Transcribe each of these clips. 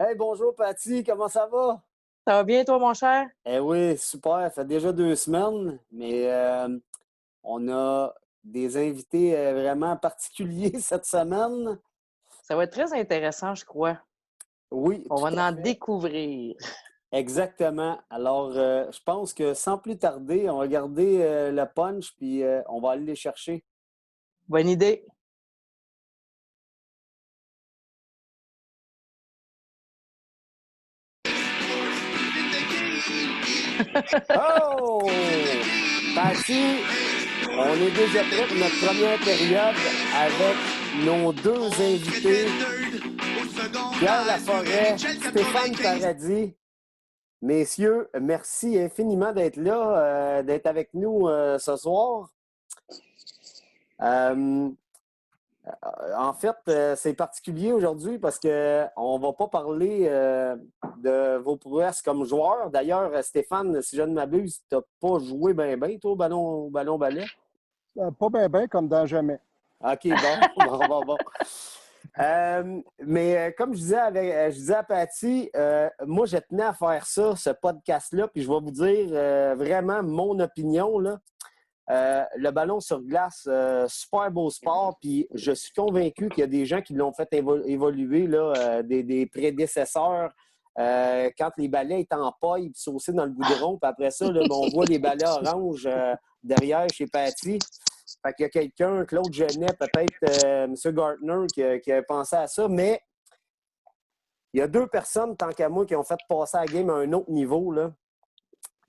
Hey, bonjour Patty, comment ça va? Ça va bien, toi, mon cher? Eh oui, super, ça fait déjà 2 semaines, mais on a des invités vraiment particuliers cette semaine. Ça va être très intéressant, je crois. Oui, On va tout à en fait. découvrir. Exactement. Alors, je pense que sans plus tarder, on va garder le punch, puis on va aller les chercher. Bonne idée. Oh! Patty, on est déjà prêt pour notre première période avec nos deux invités, Pierre Laforêt, Stéphane Paradis. Messieurs, merci infiniment d'être là, d'être avec nous ce soir. Euh, En fait, c'est particulier aujourd'hui parce qu'on ne va pas parler de vos prouesses comme joueur. D'ailleurs, Stéphane, si je ne m'abuse, tu n'as pas joué bien, toi, au ballon-ballet? Pas bien, bien comme dans jamais. OK, bon, bon. Mais comme je disais à Patty, moi, je tenais à faire ça, ce podcast-là, puis je vais vous dire vraiment mon opinion, là. Le ballon sur glace, super beau sport, puis je suis convaincu qu'il y a des gens qui l'ont fait évoluer, là, des prédécesseurs. Quand les balais étaient en paille, puis saucés dans le goudron, puis après ça, là, on voit les balais orange derrière chez Patty. Fait qu'il y a quelqu'un, Claude Genet, peut-être M. Gartner, qui a pensé à ça, mais il y a deux personnes, tant qu'à moi, qui ont fait passer la game à un autre niveau, là.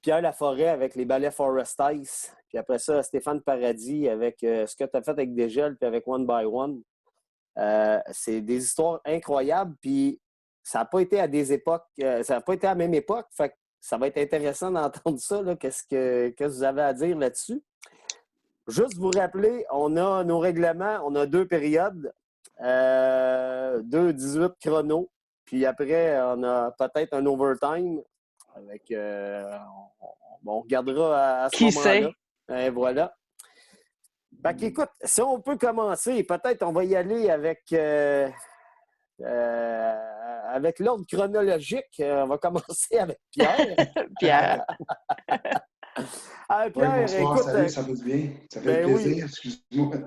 Pierre Laforêt avec les balais Forest Ice. Puis après ça, Stéphane Paradis avec ce que tu as fait avec Dégel puis avec One by One. C'est des histoires incroyables. Puis ça n'a pas été à des époques, ça n'a pas été à la même époque. Fait que ça va être intéressant d'entendre ça. Là, qu'est-ce que vous avez à dire là-dessus? Juste vous rappeler, on a nos règlements, on a 2 périodes, 2 18 chronos. Puis après, on a peut-être un overtime avec, on regardera à ce Qui moment-là. sait? Et voilà. Fait qu'écoute, si on peut commencer, peut-être on va y aller avec l'ordre chronologique. On va commencer avec Pierre. Pierre. Oui, Pierre, bonsoir, écoute, salut, ça fait du bien. Ça fait ben oui, plaisir, excuse-moi.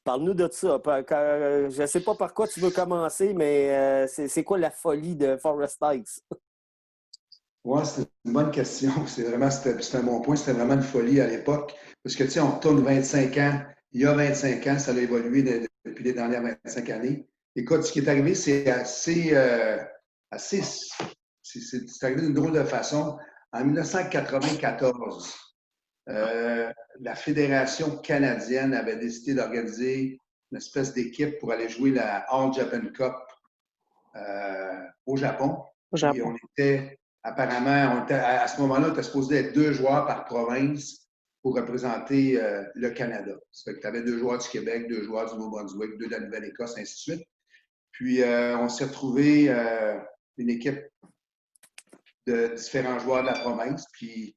parle-nous de ça. Je ne sais pas par quoi tu veux commencer, mais c'est quoi la folie de Forest Ice? Ouais, c'est une bonne question. C'est un bon point. C'était vraiment une folie à l'époque. Parce que, tu sais, on retourne 25 ans. Il y a 25 ans, ça a évolué depuis les dernières 25 années. Écoute, ce qui est arrivé, c'est assez, c'est arrivé d'une drôle de façon. En 1994, la Fédération canadienne avait décidé d'organiser une espèce d'équipe pour aller jouer la All Japan Cup au Japon. Au Puis on Japon. était, apparemment, à ce moment-là, on était supposé être 2 joueurs par province pour représenter le Canada. Ça fait que tu avais 2 joueurs du Québec, 2 joueurs du Nouveau-Brunswick, 2 de la Nouvelle-Écosse, ainsi de suite. Puis on s'est retrouvé une équipe de différents joueurs de la province. Puis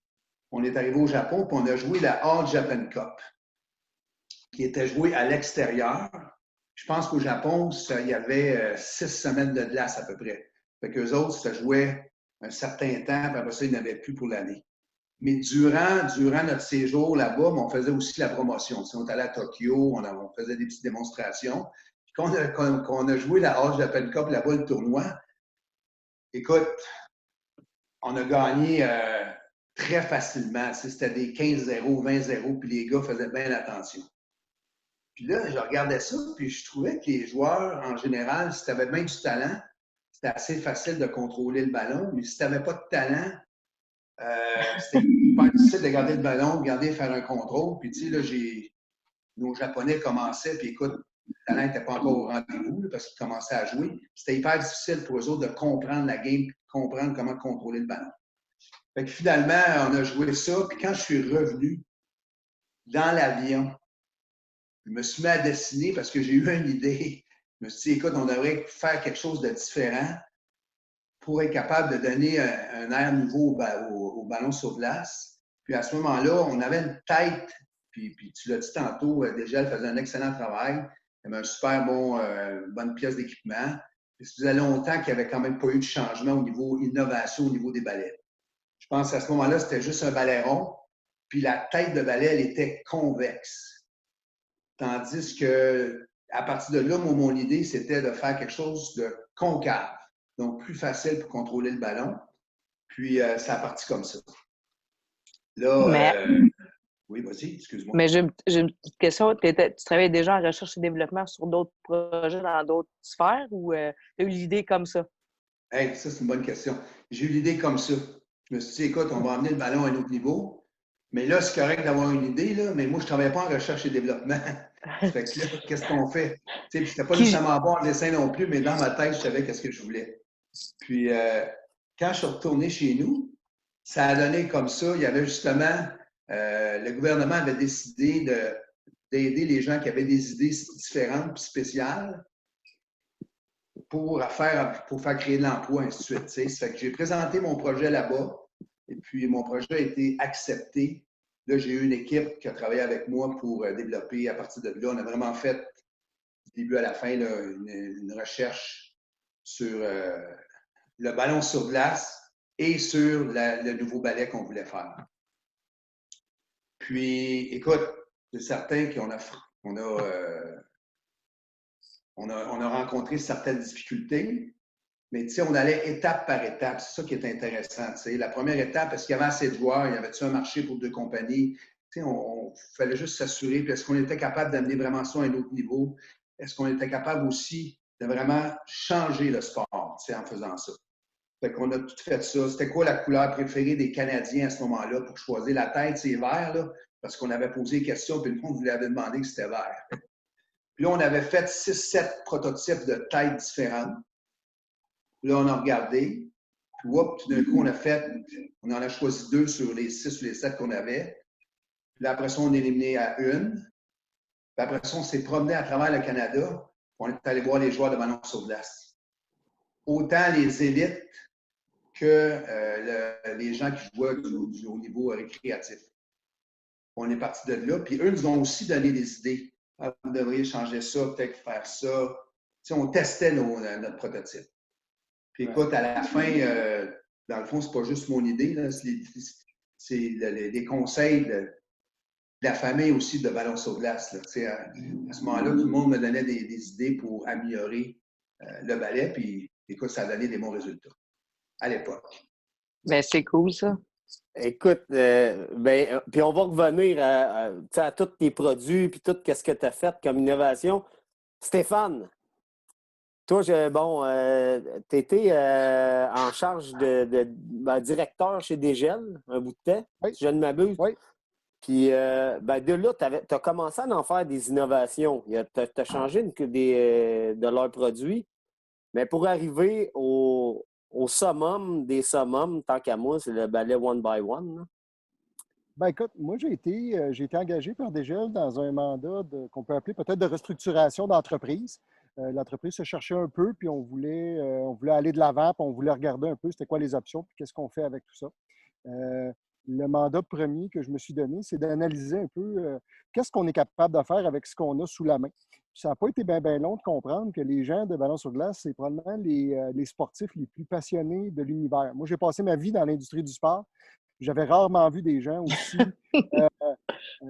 on est arrivé au Japon, puis on a joué la All Japan Cup, qui était jouée à l'extérieur. Je pense qu'au Japon, il y avait 6 semaines de glace à peu près. Fait qu'eux autres, ça jouait un certain temps, puis après ça, ils n'avaient plus pour l'année. Mais durant notre séjour là-bas, on faisait aussi la promotion. Si on est allé à Tokyo, on faisait des petites démonstrations. Puis quand on a joué la All Japan Cup là-bas, le tournoi, écoute, on a gagné très facilement. C'était des 15-0, 20-0, puis les gars faisaient bien attention. Puis là, je regardais ça, puis je trouvais que les joueurs, en général, si tu avais bien du talent, c'était assez facile de contrôler le ballon. Mais si tu n'avais pas de talent, c'était hyper difficile de garder le ballon, de garder faire un contrôle. Puis tu sais, là, nos Japonais commençaient, puis écoute, le talent n'était pas encore au rendez-vous là, parce qu'ils commençaient à jouer. C'était hyper difficile pour eux autres de comprendre la game, de comprendre comment contrôler le ballon. Fait que finalement, on a joué ça. Puis quand je suis revenu dans l'avion, je me suis mis à dessiner parce que j'ai eu une idée. Je me suis dit, écoute, on devrait faire quelque chose de différent pour être capable de donner un air nouveau au ballon sur glace. Puis à ce moment-là, on avait une tête, puis tu l'as dit tantôt, déjà, elle faisait un excellent travail. Elle avait un super bonne pièce d'équipement. Ça faisait longtemps qu'il n'y avait quand même pas eu de changement au niveau innovation, au niveau des balais. Je pense qu'à ce moment-là, c'était juste un balai rond, puis la tête de balai, elle était convexe. Tandis que, à partir de là, mon idée, c'était de faire quelque chose de concave, donc plus facile pour contrôler le ballon. Puis, ça a parti comme ça. Là, oui, vas-y, excuse-moi. Mais j'ai une petite question. Tu travaillais déjà en recherche et développement sur d'autres projets dans d'autres sphères ou tu as eu l'idée comme ça? Hey, ça, c'est une bonne question. J'ai eu l'idée comme ça. Je me suis dit, écoute, on va emmener le ballon à un autre niveau. Mais là, c'est correct d'avoir une idée, là, mais moi, je ne travaillais pas en recherche et développement. Fait que là, qu'est-ce qu'on fait? Tu sais, c'était pas nécessairement bon en dessin non plus, mais dans ma tête, je savais qu'est-ce que je voulais. Puis, quand je suis retourné chez nous, ça a donné comme ça. Il y avait justement, le gouvernement avait décidé d'aider les gens qui avaient des idées différentes et spéciales pour faire créer de l'emploi, ainsi de suite. Tu sais. Ça fait que j'ai présenté mon projet là-bas et puis mon projet a été accepté. Là, j'ai eu une équipe qui a travaillé avec moi pour développer à partir de là. On a vraiment fait, du début à la fin, là, une recherche sur le ballon sur glace et sur le nouveau balai qu'on voulait faire. Puis, écoute, c'est certain qu'on a rencontré certaines difficultés, mais tu sais, on allait étape par étape. C'est ça qui est intéressant. Tu sais. La première étape, est-ce qu'il y avait assez de joueurs? Il y avait-tu un marché pour 2 compagnies? Tu sais, on fallait juste s'assurer. Puis est-ce qu'on était capable d'amener vraiment ça à un autre niveau? Est-ce qu'on était capable aussi de vraiment changer le sport, tu sais, en faisant ça? Fait qu'on a tout fait ça. C'était quoi la couleur préférée des Canadiens à ce moment-là pour choisir? La tête, c'est vert, là, parce qu'on avait posé des questions, puis le monde vous avait demandé que c'était vert. Puis là, on avait fait 6-7 prototypes de têtes différentes. Puis là, on a regardé. Puis, tout d'un coup, on en a choisi 2 sur les 6 ou les 7 qu'on avait. Puis là, après ça, on est éliminé à une. Puis après ça, on s'est promené à travers le Canada. On est allé voir les joueurs de ballon sur glace. Autant les élites que les gens qui jouaient du haut niveau récréatif. On est parti de là. Puis eux nous ont aussi donné des idées. Ah, vous devriez changer ça, peut-être faire ça. Tu sais, on testait notre prototype. Puis écoute, à la fin, dans le fond, c'est pas juste mon idée, là, c'est les conseils de la famille aussi de ballon sur glace. Là. Tu sais, à ce moment-là, tout le monde me donnait des idées pour améliorer le ballet. Puis écoute, ça a donné des bons résultats à l'époque. Ben, c'est cool, ça. Écoute, puis on va revenir à tous tes produits puis tout ce que tu as fait comme innovation. Stéphane, toi, tu étais en charge de directeur chez Dégel un bout de temps, Oui. si je ne m'abuse. Oui. Puis de là, tu as commencé à en faire des innovations. Tu as changé de leurs produits. Mais pour arriver au summum des summums, tant qu'à moi, c'est le ballet One by One. Là. Ben écoute, moi, j'ai été engagé par Dégel dans un mandat qu'on peut appeler peut-être de restructuration d'entreprise. L'entreprise se cherchait un peu, puis on voulait aller de l'avant, puis on voulait regarder un peu c'était quoi les options, puis qu'est-ce qu'on fait avec tout ça. Le mandat premier que je me suis donné, c'est d'analyser un peu qu'est-ce qu'on est capable de faire avec ce qu'on a sous la main. Puis ça n'a pas été bien long de comprendre que les gens de ballon sur glace, c'est probablement les sportifs les plus passionnés de l'univers. Moi, j'ai passé ma vie dans l'industrie du sport. J'avais rarement vu des gens aussi,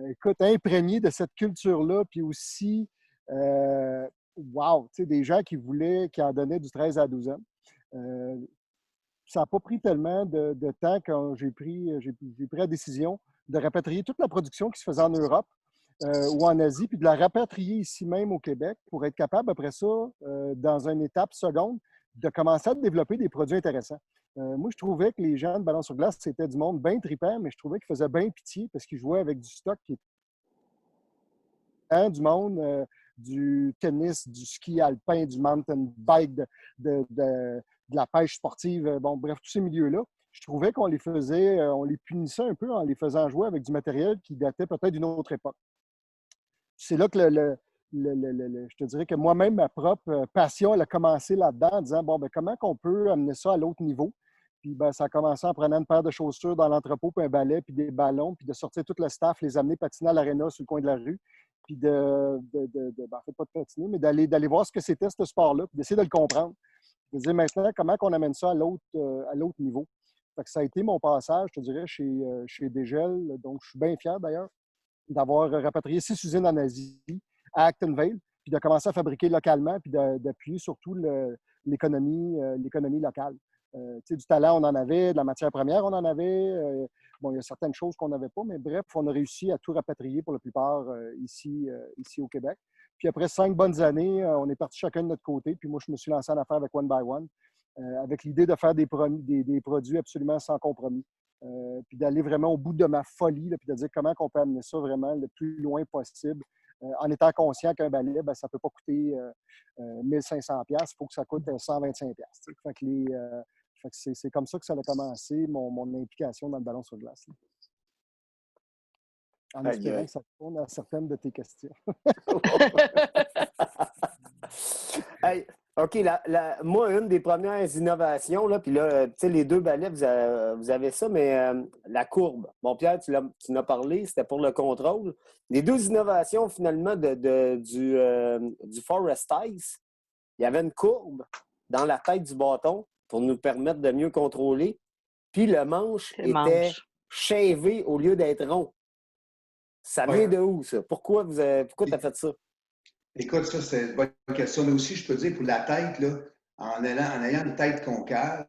écoute, imprégnés de cette culture-là, puis aussi, wow, tu sais, des gens qui en donnaient du 13 à 12 ans. Ça n'a pas pris tellement de temps quand j'ai pris la décision de rapatrier toute la production qui se faisait en Europe ou en Asie, puis de la rapatrier ici même au Québec pour être capable, après ça, dans une étape seconde, de commencer à développer des produits intéressants. Moi, je trouvais que les gens de ballon sur glace, c'était du monde bien trippant, mais je trouvais qu'ils faisaient bien pitié parce qu'ils jouaient avec du stock qui était du monde, du tennis, du ski alpin, du mountain bike, de la pêche sportive, bon, bref, tous ces milieux-là. Je trouvais qu'on les punissait un peu en les faisant jouer avec du matériel qui datait peut-être d'une autre époque. C'est là que je te dirais que moi-même, ma propre passion, elle a commencé là-dedans en disant, bon, ben comment qu'on peut amener ça à l'autre niveau? Puis ben, ça a commencé en prenant une paire de chaussures dans l'entrepôt, puis un balai, puis des ballons, puis de sortir tout le staff, les amener patiner à l'aréna sur le coin de la rue, puis en fait, pas de patiner, mais d'aller voir ce que c'était ce sport-là, puis d'essayer de le comprendre. Je veux dire, maintenant, comment on amène ça à l'autre niveau? Fait que ça a été mon passage, je te dirais, chez Dégel. Donc, je suis bien fier d'ailleurs d'avoir rapatrié 6 usines en Asie, à Actonville, puis de commencer à fabriquer localement, puis d'appuyer surtout l'économie locale. Du talent, on en avait, de la matière première, on en avait. Bon, il y a certaines choses qu'on n'avait pas, mais bref, on a réussi à tout rapatrier pour la plupart ici au Québec. Puis après 5 bonnes années, on est parti chacun de notre côté. Puis moi, je me suis lancé en affaires avec One by One, avec l'idée de faire des produits absolument sans compromis. Puis d'aller vraiment au bout de ma folie, là, puis de dire comment on peut amener ça vraiment le plus loin possible, en étant conscient qu'un balai, ben, ça ne peut pas coûter 1500$, il faut que ça coûte 125$. Fait que c'est comme ça que ça a commencé, mon implication dans le ballon sur glace. Là. En espérant que ça répond à certaines de tes questions. Hey, OK, moi, une des premières innovations, là, puis là, tu sais, les 2 balais, vous avez ça, mais la courbe. Bon, Pierre, tu en as parlé, c'était pour le contrôle. Les 2 innovations, finalement, du Forest Ice, il y avait une courbe dans la tête du bâton pour nous permettre de mieux contrôler, puis le manche était shavé au lieu d'être rond. Ça vient de où, ça? Pourquoi tu as fait ça? Écoute, ça, c'est une bonne question. Mais aussi, je peux dire, pour la tête, là, en ayant une tête concave,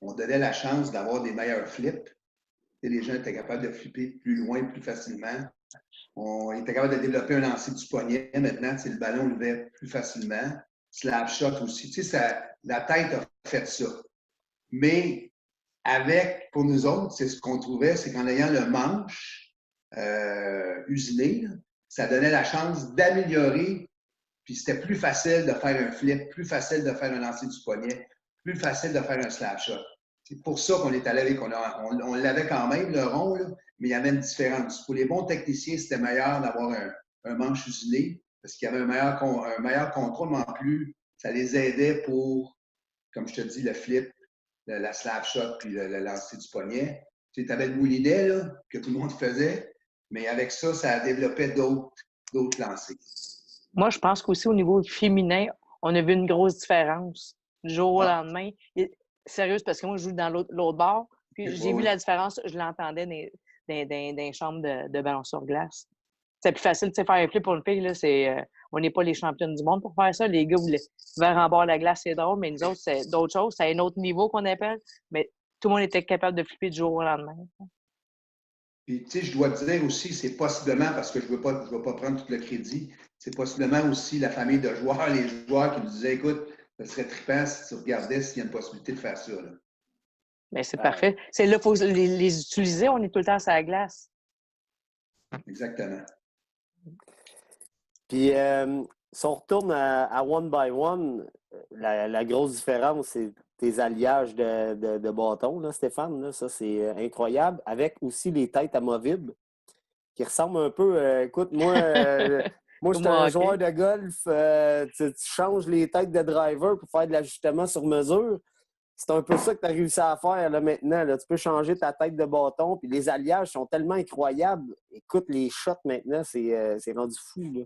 on donnait la chance d'avoir des meilleurs flips. Et les gens étaient capables de flipper plus loin, plus facilement. On était capable de développer un lancer du poignet. Maintenant, le ballon levait plus facilement. Slap shot aussi. La tête a fait ça. Mais pour nous autres, c'est ce qu'on trouvait, c'est qu'en ayant le manche usiné, ça donnait la chance d'améliorer. Puis c'était plus facile de faire un flip, plus facile de faire un lancer du poignet, plus facile de faire un slap shot. C'est pour ça qu'on est allé avec, on l'avait quand même, le rond, là, mais il y avait une différence. Pour les bons techniciens, c'était meilleur d'avoir un manche usiné parce qu'il y avait un meilleur contrôle, mais en plus, ça les aidait pour, comme je te dis, le flip, la slap shot, puis le lancer du poignet. Tu avais le moulinet là, que tout le monde faisait, mais avec ça, ça développait d'autres lancers. Moi, je pense qu'aussi au niveau féminin, on a vu une grosse différence du jour au lendemain. Sérieux, parce que moi, je joue dans l'autre bord. Puis j'ai vu la différence, je l'entendais dans les chambres de ballon sur glace. C'est plus facile de faire un flip pour une fille. Là, on n'est pas les championnes du monde pour faire ça. Les gars voulaient vers en bord de la glace, c'est drôle, mais nous autres, c'est d'autres choses. C'est un autre niveau qu'on appelle. Mais tout le monde était capable de flipper du jour au lendemain. Puis, tu sais, je dois te dire aussi, c'est possiblement, parce que je ne veux pas prendre tout le crédit, c'est possiblement aussi la famille de joueurs, les joueurs qui nous disaient, écoute, ça serait trippant si tu regardais s'il y a une possibilité de faire ça. Là. Bien, c'est parfait. C'est là, il faut les utiliser. On est tout le temps sur la glace. Exactement. Puis, si on retourne à One by One, la grosse différence, c'est tes alliages de bâtons, là, Stéphane. Là, ça, c'est incroyable. Avec aussi les têtes amovibles qui ressemblent un peu. Écoute, moi, je suis un joueur de golf. Tu changes les têtes de driver pour faire de l'ajustement sur mesure. C'est un peu ça que tu as réussi à faire là, maintenant. Là. Tu peux changer ta tête de bâton. Puis les alliages sont tellement incroyables. Écoute, les shots maintenant, c'est rendu fou. Là.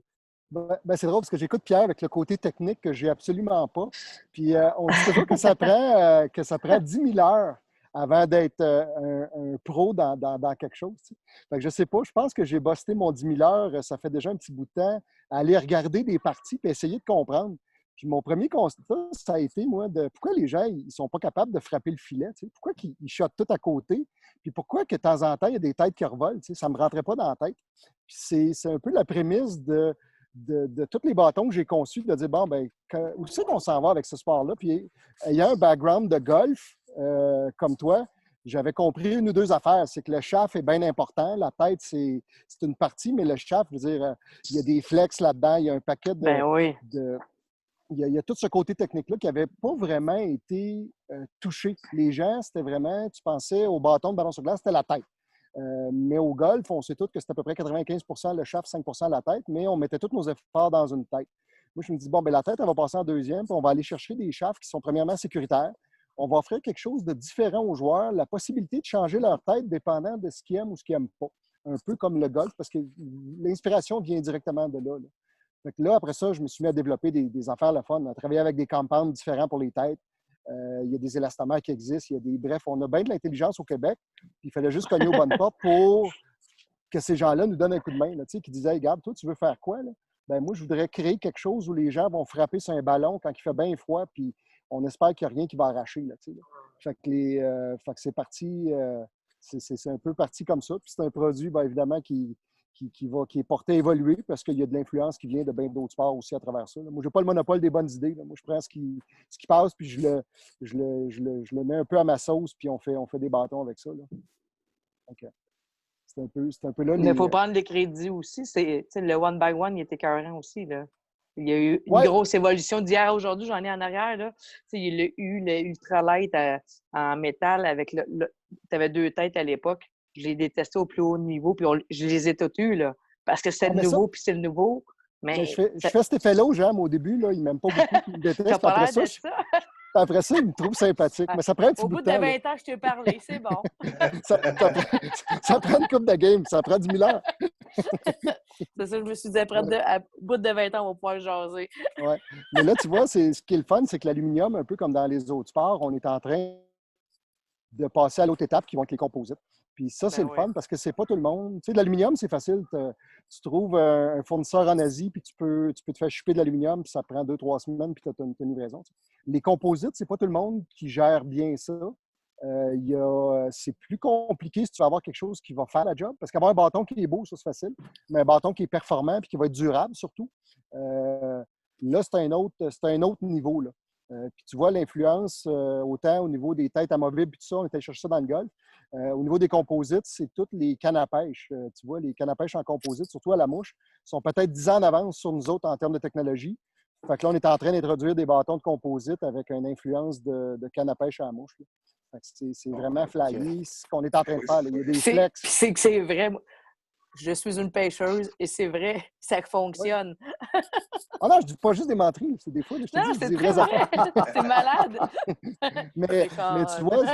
Ben, c'est drôle parce que j'écoute Pierre avec le côté technique que j'ai absolument pas. Puis on dit toujours que ça prend 10 000 heures avant d'être un pro dans quelque chose. Tu sais. Fait que je sais pas, je pense que j'ai bossé mon 10 000 heures, ça fait déjà un petit bout de temps, à aller regarder des parties et essayer de comprendre. Puis mon premier constat, ça a été, moi, de pourquoi les gens ils sont pas capables de frapper le filet, tu sais? Pourquoi ils shotent tout à côté, puis pourquoi que de temps en temps, il y a des têtes qui revolent, tu sais? Ça ne me rentrait pas dans la tête. Puis c'est un peu la prémisse de tous les bâtons que j'ai conçus, de dire, bon, ben où c'est qu'on s'en va avec ce sport-là? Puis ayant un background de golf comme toi, j'avais compris une ou deux affaires. C'est que le shaft est bien important. La tête, c'est une partie, mais le shaft, je veux dire, il y a des flex là-dedans, il y a un paquet il y a tout ce côté technique-là qui n'avait pas vraiment été touché. Les gens, c'était vraiment, tu pensais au bâton de ballon sur glace, c'était la tête. Mais au golf, on sait tous que c'est à peu près 95 le shaft, 5 la tête, mais on mettait tous nos efforts dans une tête. Moi, je me dis, bon, bien, la tête, elle va passer en deuxième, puis on va aller chercher des shafts qui sont premièrement sécuritaires. On va offrir quelque chose de différent aux joueurs, la possibilité de changer leur tête dépendant de ce qu'ils aiment ou ce qu'ils n'aiment pas. Un peu comme le golf, parce que l'inspiration vient directement de là. Fait que là, après ça, je me suis mis à développer des affaires le fun, à travailler avec des compounds différents pour les têtes, Il y a des élastomères qui existent. Bref, on a bien de l'intelligence au Québec. Il fallait juste cogner aux bonnes portes pour que ces gens-là nous donnent un coup de main, là, qui disaient hey, « Regarde, toi, tu veux faire quoi? Là? Ben, moi, je voudrais créer quelque chose où les gens vont frapper sur un ballon quand il fait bien froid, puis on espère qu'il n'y a rien qui va arracher. » Là, là. Fait que c'est parti, c'est un peu parti comme ça. Puis c'est un produit, bien évidemment, qui est porté à évoluer parce qu'il y a de l'influence qui vient de bien d'autres sports aussi à travers ça. Là. Moi, je n'ai pas le monopole des bonnes idées. Là. Moi, je prends ce qui passe, puis je le mets un peu à ma sauce, puis on fait des bâtons avec ça. Là. Donc, c'est un peu là Mais il les. faut prendre le crédit aussi. Le one by one, il était écœurant aussi. Là. Il y a eu une Ouais. grosse évolution d'hier à aujourd'hui. J'en ai en arrière. Là. Il y a eu le ultralight en métal avec tu avais 2 têtes à l'époque. Je les détestais au plus haut niveau. Puis je les ai toutes eues, là. Parce que c'est le nouveau, puis c'est le nouveau. Mais je fais cet effet-là aux gens, au début, là, ils ne m'aiment pas beaucoup, ils me détestent. t'as pas l'air de ça. Après ça, ils me trouvent sympathique. Mais ça prend un petit au bout bout de temps. de 20 ans, je t'ai parlé, c'est bon. ça prend une couple de games, ça prend 10 000 heures. C'est ça, je me suis dit, au bout de 20 ans, on va pouvoir jaser. Ouais. Mais là, tu vois, ce qui est le fun, c'est que l'aluminium, un peu comme dans les autres sports, on est en train de passer à l'autre étape qui vont être les composites. Puis ça, c'est le fun parce que c'est pas tout le monde. Tu sais, de l'aluminium, c'est facile. Tu trouves un fournisseur en Asie, puis tu peux te faire choper de l'aluminium, puis ça prend 2-3 semaines, puis tu as une livraison. Les composites, c'est pas tout le monde qui gère bien ça. C'est plus compliqué si tu veux avoir quelque chose qui va faire la job. Parce qu'avoir un bâton qui est beau, ça, c'est facile. Mais un bâton qui est performant puis qui va être durable, surtout, là, c'est un autre niveau. Là. Puis tu vois l'influence, autant au niveau des têtes amovibles, puis tout ça, on était chercher ça dans le golf. Au niveau des composites, c'est toutes les cannes à pêche. Tu vois, les cannes à pêche en composite, surtout à la mouche, sont peut-être 10 ans en avance sur nous autres en termes de technologie. Fait que là, on est en train d'introduire des bâtons de composite avec une influence de canne à pêche à la mouche. Là. C'est vraiment flyé ce qu'on est en train de faire. Là. Il y a des flex. C'est vrai. Je suis une pêcheuse et c'est vrai, ça fonctionne. Ouais. Ah non, je dis pas juste des menteries. C'est des fois, je te dis des vraies affaires. C'est malade. mais tu vois,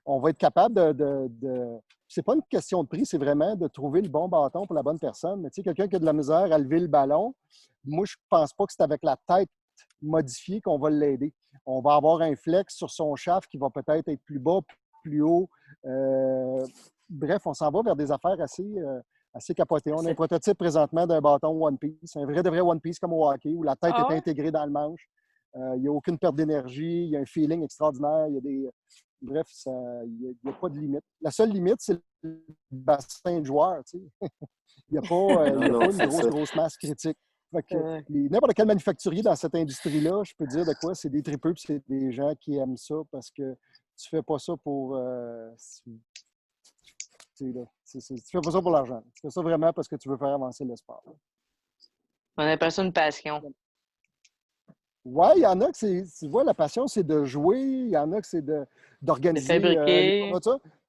on va être capable de c'est pas une question de prix, c'est vraiment de trouver le bon bâton pour la bonne personne. Mais tu sais, quelqu'un qui a de la misère à lever le ballon, moi, je pense pas que c'est avec la tête modifiée qu'on va l'aider. On va avoir un flex sur son shaft qui va peut-être être plus bas, plus haut. Bref, on s'en va vers des affaires assez capotées. On a un prototype présentement d'un bâton One Piece, un vrai de vrai One Piece comme au hockey, où la tête est intégrée dans le manche. Il n'y a aucune perte d'énergie, il y a un feeling extraordinaire, Bref, il n'y a pas de limite. La seule limite, c'est le bassin de joueurs. Tu sais. Il n'y a pas, une grosse masse critique. N'importe quel manufacturier dans cette industrie-là, je peux dire de quoi, c'est des tripeux puis c'est des gens qui aiment ça parce que tu fais pas ça pour... tu fais pas ça pour l'argent. Tu fais ça vraiment parce que tu veux faire avancer le sport. Là. On appelle ça une passion. Oui, il y en a que tu vois, la passion, c'est de jouer. Il y en a que c'est d'organiser. De fabriquer.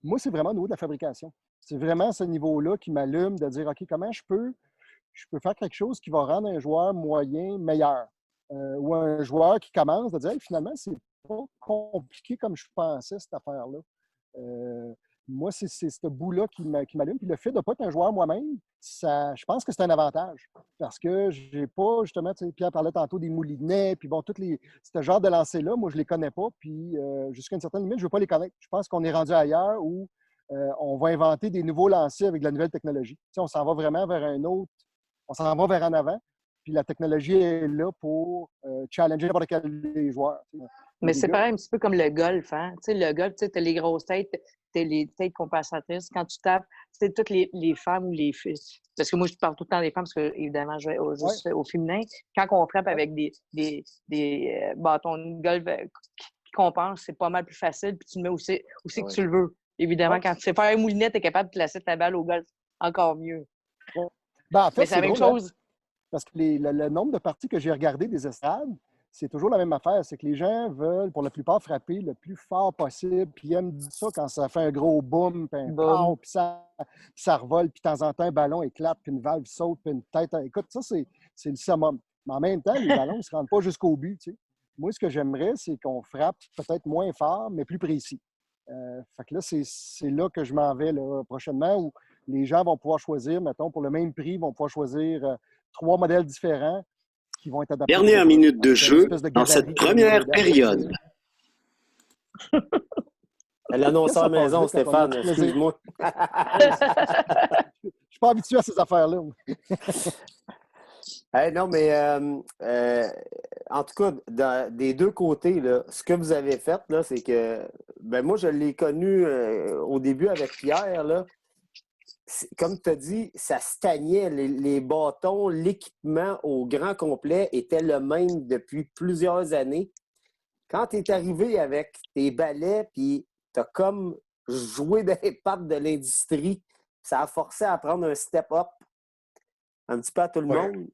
Moi, c'est vraiment au niveau de la fabrication. C'est vraiment ce niveau-là qui m'allume de dire, OK, comment je peux faire quelque chose qui va rendre un joueur moyen meilleur. Ou un joueur qui commence de dire, hey, finalement, c'est pas compliqué comme je pensais, cette affaire-là. Moi, c'est ce bout-là qui m'allume. Puis le fait de ne pas être un joueur moi-même, je pense que c'est un avantage. Parce que j'ai pas, justement, Pierre parlait tantôt des moulinets, puis bon, ce genre de lancers-là, moi, je les connais pas. Puis jusqu'à une certaine limite, je ne veux pas les connaître. Je pense qu'on est rendu ailleurs où on va inventer des nouveaux lancers avec de la nouvelle technologie. On s'en va vraiment vers un autre. On s'en va vers en avant. Puis la technologie est là pour challenger n'importe quel des joueurs. Mais c'est pareil un petit peu comme le golf. Hein? Tu sais, le golf, tu as les grosses têtes, tu as les têtes compensatrices. Quand tu tapes, tu sais, toutes les femmes ou les filles. Parce que moi, je parle tout le temps des femmes parce que, évidemment, je vais au féminin. Quand on frappe avec des bâtons de golf qui compensent, c'est pas mal plus facile. Puis tu le mets aussi que tu le veux. Évidemment, quand tu sais faire un moulinet, tu es capable de placer ta balle au golf encore mieux. En fait, mais c'est la même chose. Hein? Parce que le nombre de parties que j'ai regardées des estrades, c'est toujours la même affaire. C'est que les gens veulent, pour la plupart, frapper le plus fort possible. Puis ils aiment ça quand ça fait un gros boom, puis un pow, puis ça revole, puis de temps en temps, un ballon éclate, puis une valve saute, puis une tête. Écoute, ça, c'est le summum. Mais en même temps, les ballons ne se rendent pas jusqu'au but. Tu sais. Moi, ce que j'aimerais, c'est qu'on frappe peut-être moins fort, mais plus précis. Fait que là, c'est là que je m'en vais là, prochainement, où les gens vont pouvoir choisir, mettons, pour le même prix, vont pouvoir choisir 3 modèles différents qui vont être adaptés. Dernière minute de jeu dans cette gabarit première période. L'annonceur Ça passe maison, vite quand on a Stéphane, du plaisir. excuse-moi. Je suis pas habitué à ces affaires-là. Hey, non, mais en tout cas, des deux côtés, là, ce que vous avez fait, là, c'est que ben moi, je l'ai connu au début avec Pierre. Là. Comme tu as dit, ça stagnait. Les bâtons, l'équipement au grand complet était le même depuis plusieurs années. Quand tu es arrivé avec tes balais, puis tu as comme joué dans les pattes de l'industrie, ça a forcé à prendre un step-up un petit peu à tout le monde.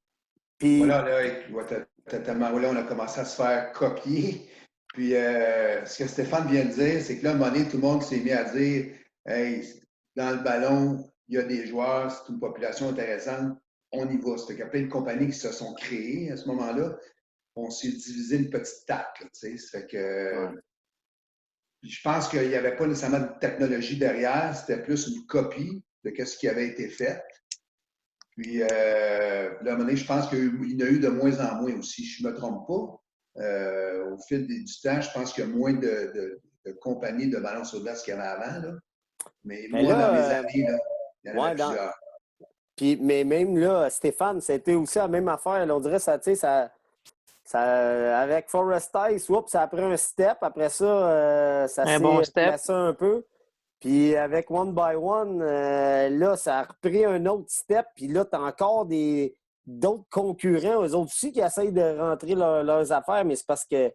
Puis, Voilà, là, on a commencé à se faire copier. Puis, ce que Stéphane vient de dire, c'est que là, à un moment donné, tout le monde s'est mis à dire hey, dans le ballon, il y a des joueurs, c'est une population intéressante, on y va. C'est qu'il y a plein de compagnies qui se sont créées à ce moment-là. On s'est divisé une petite tacle. Tu sais, ça fait que. Je pense qu'il n'y avait pas nécessairement de technologie derrière, c'était plus une copie de ce qui avait été fait. Puis, là, à un moment donné, je pense qu'il y en a eu de moins en moins aussi. Je ne me trompe pas. Au fil du temps, je pense qu'il y a moins de compagnies de ballons sur glace qu'il y avait avant. Là. Mais moi, là, dans mes années, là, il y en avait plusieurs. Puis, mais même là, Stéphane, c'était aussi la même affaire. Là, on dirait ça, tu sais, ça, avec Forest Ice, ça a pris un step. Après ça, ça s'est placé un peu. Puis avec One by One, là, ça a repris un autre step. Puis là, tu as encore d'autres concurrents, eux autres aussi, qui essayent de rentrer leurs affaires, mais c'est parce que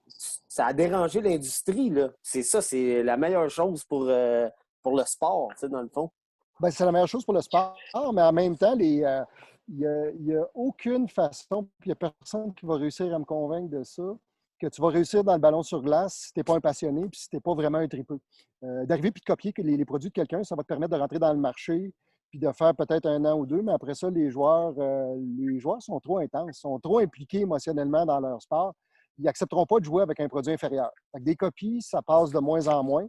ça a dérangé l'industrie. Là. C'est ça, c'est la meilleure chose pour le sport, tu sais, dans le fond. Bien, c'est la meilleure chose pour le sport, mais en même temps, il n'y a aucune façon, puis il n'y a personne qui va réussir à me convaincre de ça, que tu vas réussir dans le ballon sur glace si tu n'es pas un passionné puis si tu n'es pas vraiment un tripeux. D'arriver puis de copier les produits de quelqu'un, ça va te permettre de rentrer dans le marché puis de faire peut-être 1 an ou 2, mais après ça, les joueurs sont trop intenses, sont trop impliqués émotionnellement dans leur sport. Ils n'accepteront pas de jouer avec un produit inférieur. Fait que des copies, ça passe de moins en moins.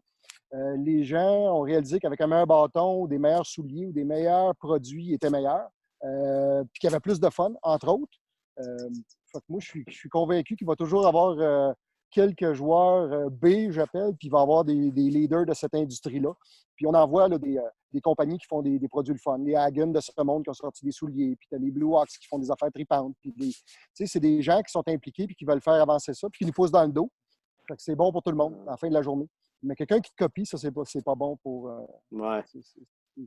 Les gens ont réalisé qu'avec un meilleur bâton, ou des meilleurs souliers ou des meilleurs produits étaient meilleurs, puis qu'il y avait plus de fun, entre autres. Fait que moi, je suis convaincu qu'il va toujours avoir quelques joueurs B, j'appelle, puis il va y avoir des leaders de cette industrie-là. Puis on en voit là, des compagnies qui font des produits le fun. Les Hagen de ce monde qui ont sorti des souliers, puis tu as les Blue Hawks qui font des affaires tripantes. Puis c'est des gens qui sont impliqués puis qui veulent faire avancer ça, puis qui nous poussent dans le dos. Fait que c'est bon pour tout le monde à la fin de la journée. Mais quelqu'un qui te copie, ça, c'est pas bon pour. Ouais.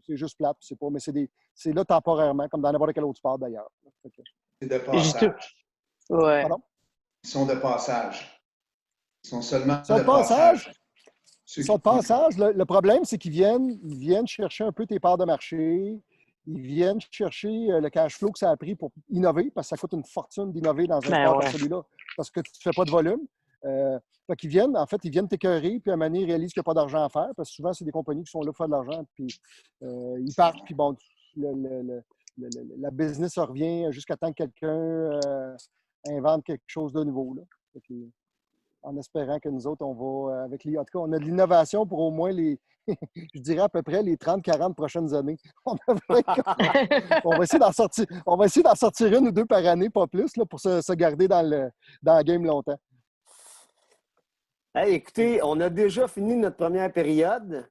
C'est juste plate, mais c'est là temporairement, comme dans n'importe quel autre sport d'ailleurs. C'est de passage. Ouais. Pardon? Ils sont de passage. Ils sont seulement de passage. Ils sont de passage. Le problème, c'est qu'ils viennent chercher un peu tes parts de marché. Ils viennent chercher le cash flow que ça a pris pour innover, parce que ça coûte une fortune d'innover dans un sport comme celui-là, parce que tu ne fais pas de volume. Fait qu'ils viennent t'écœurer, puis à un moment donné, ils réalisent qu'il n'y a pas d'argent à faire, parce que souvent, c'est des compagnies qui sont là pour faire de l'argent, puis ils partent, puis bon, la business revient jusqu'à temps que quelqu'un invente quelque chose de nouveau. Là. En espérant que nous autres, on va, en tout cas, on a de l'innovation pour au moins je dirais à peu près les 30-40 prochaines années. On va essayer d'en sortir 1 ou 2 par année, pas plus, là, pour se garder dans la game longtemps. Hey, écoutez, on a déjà fini notre première période.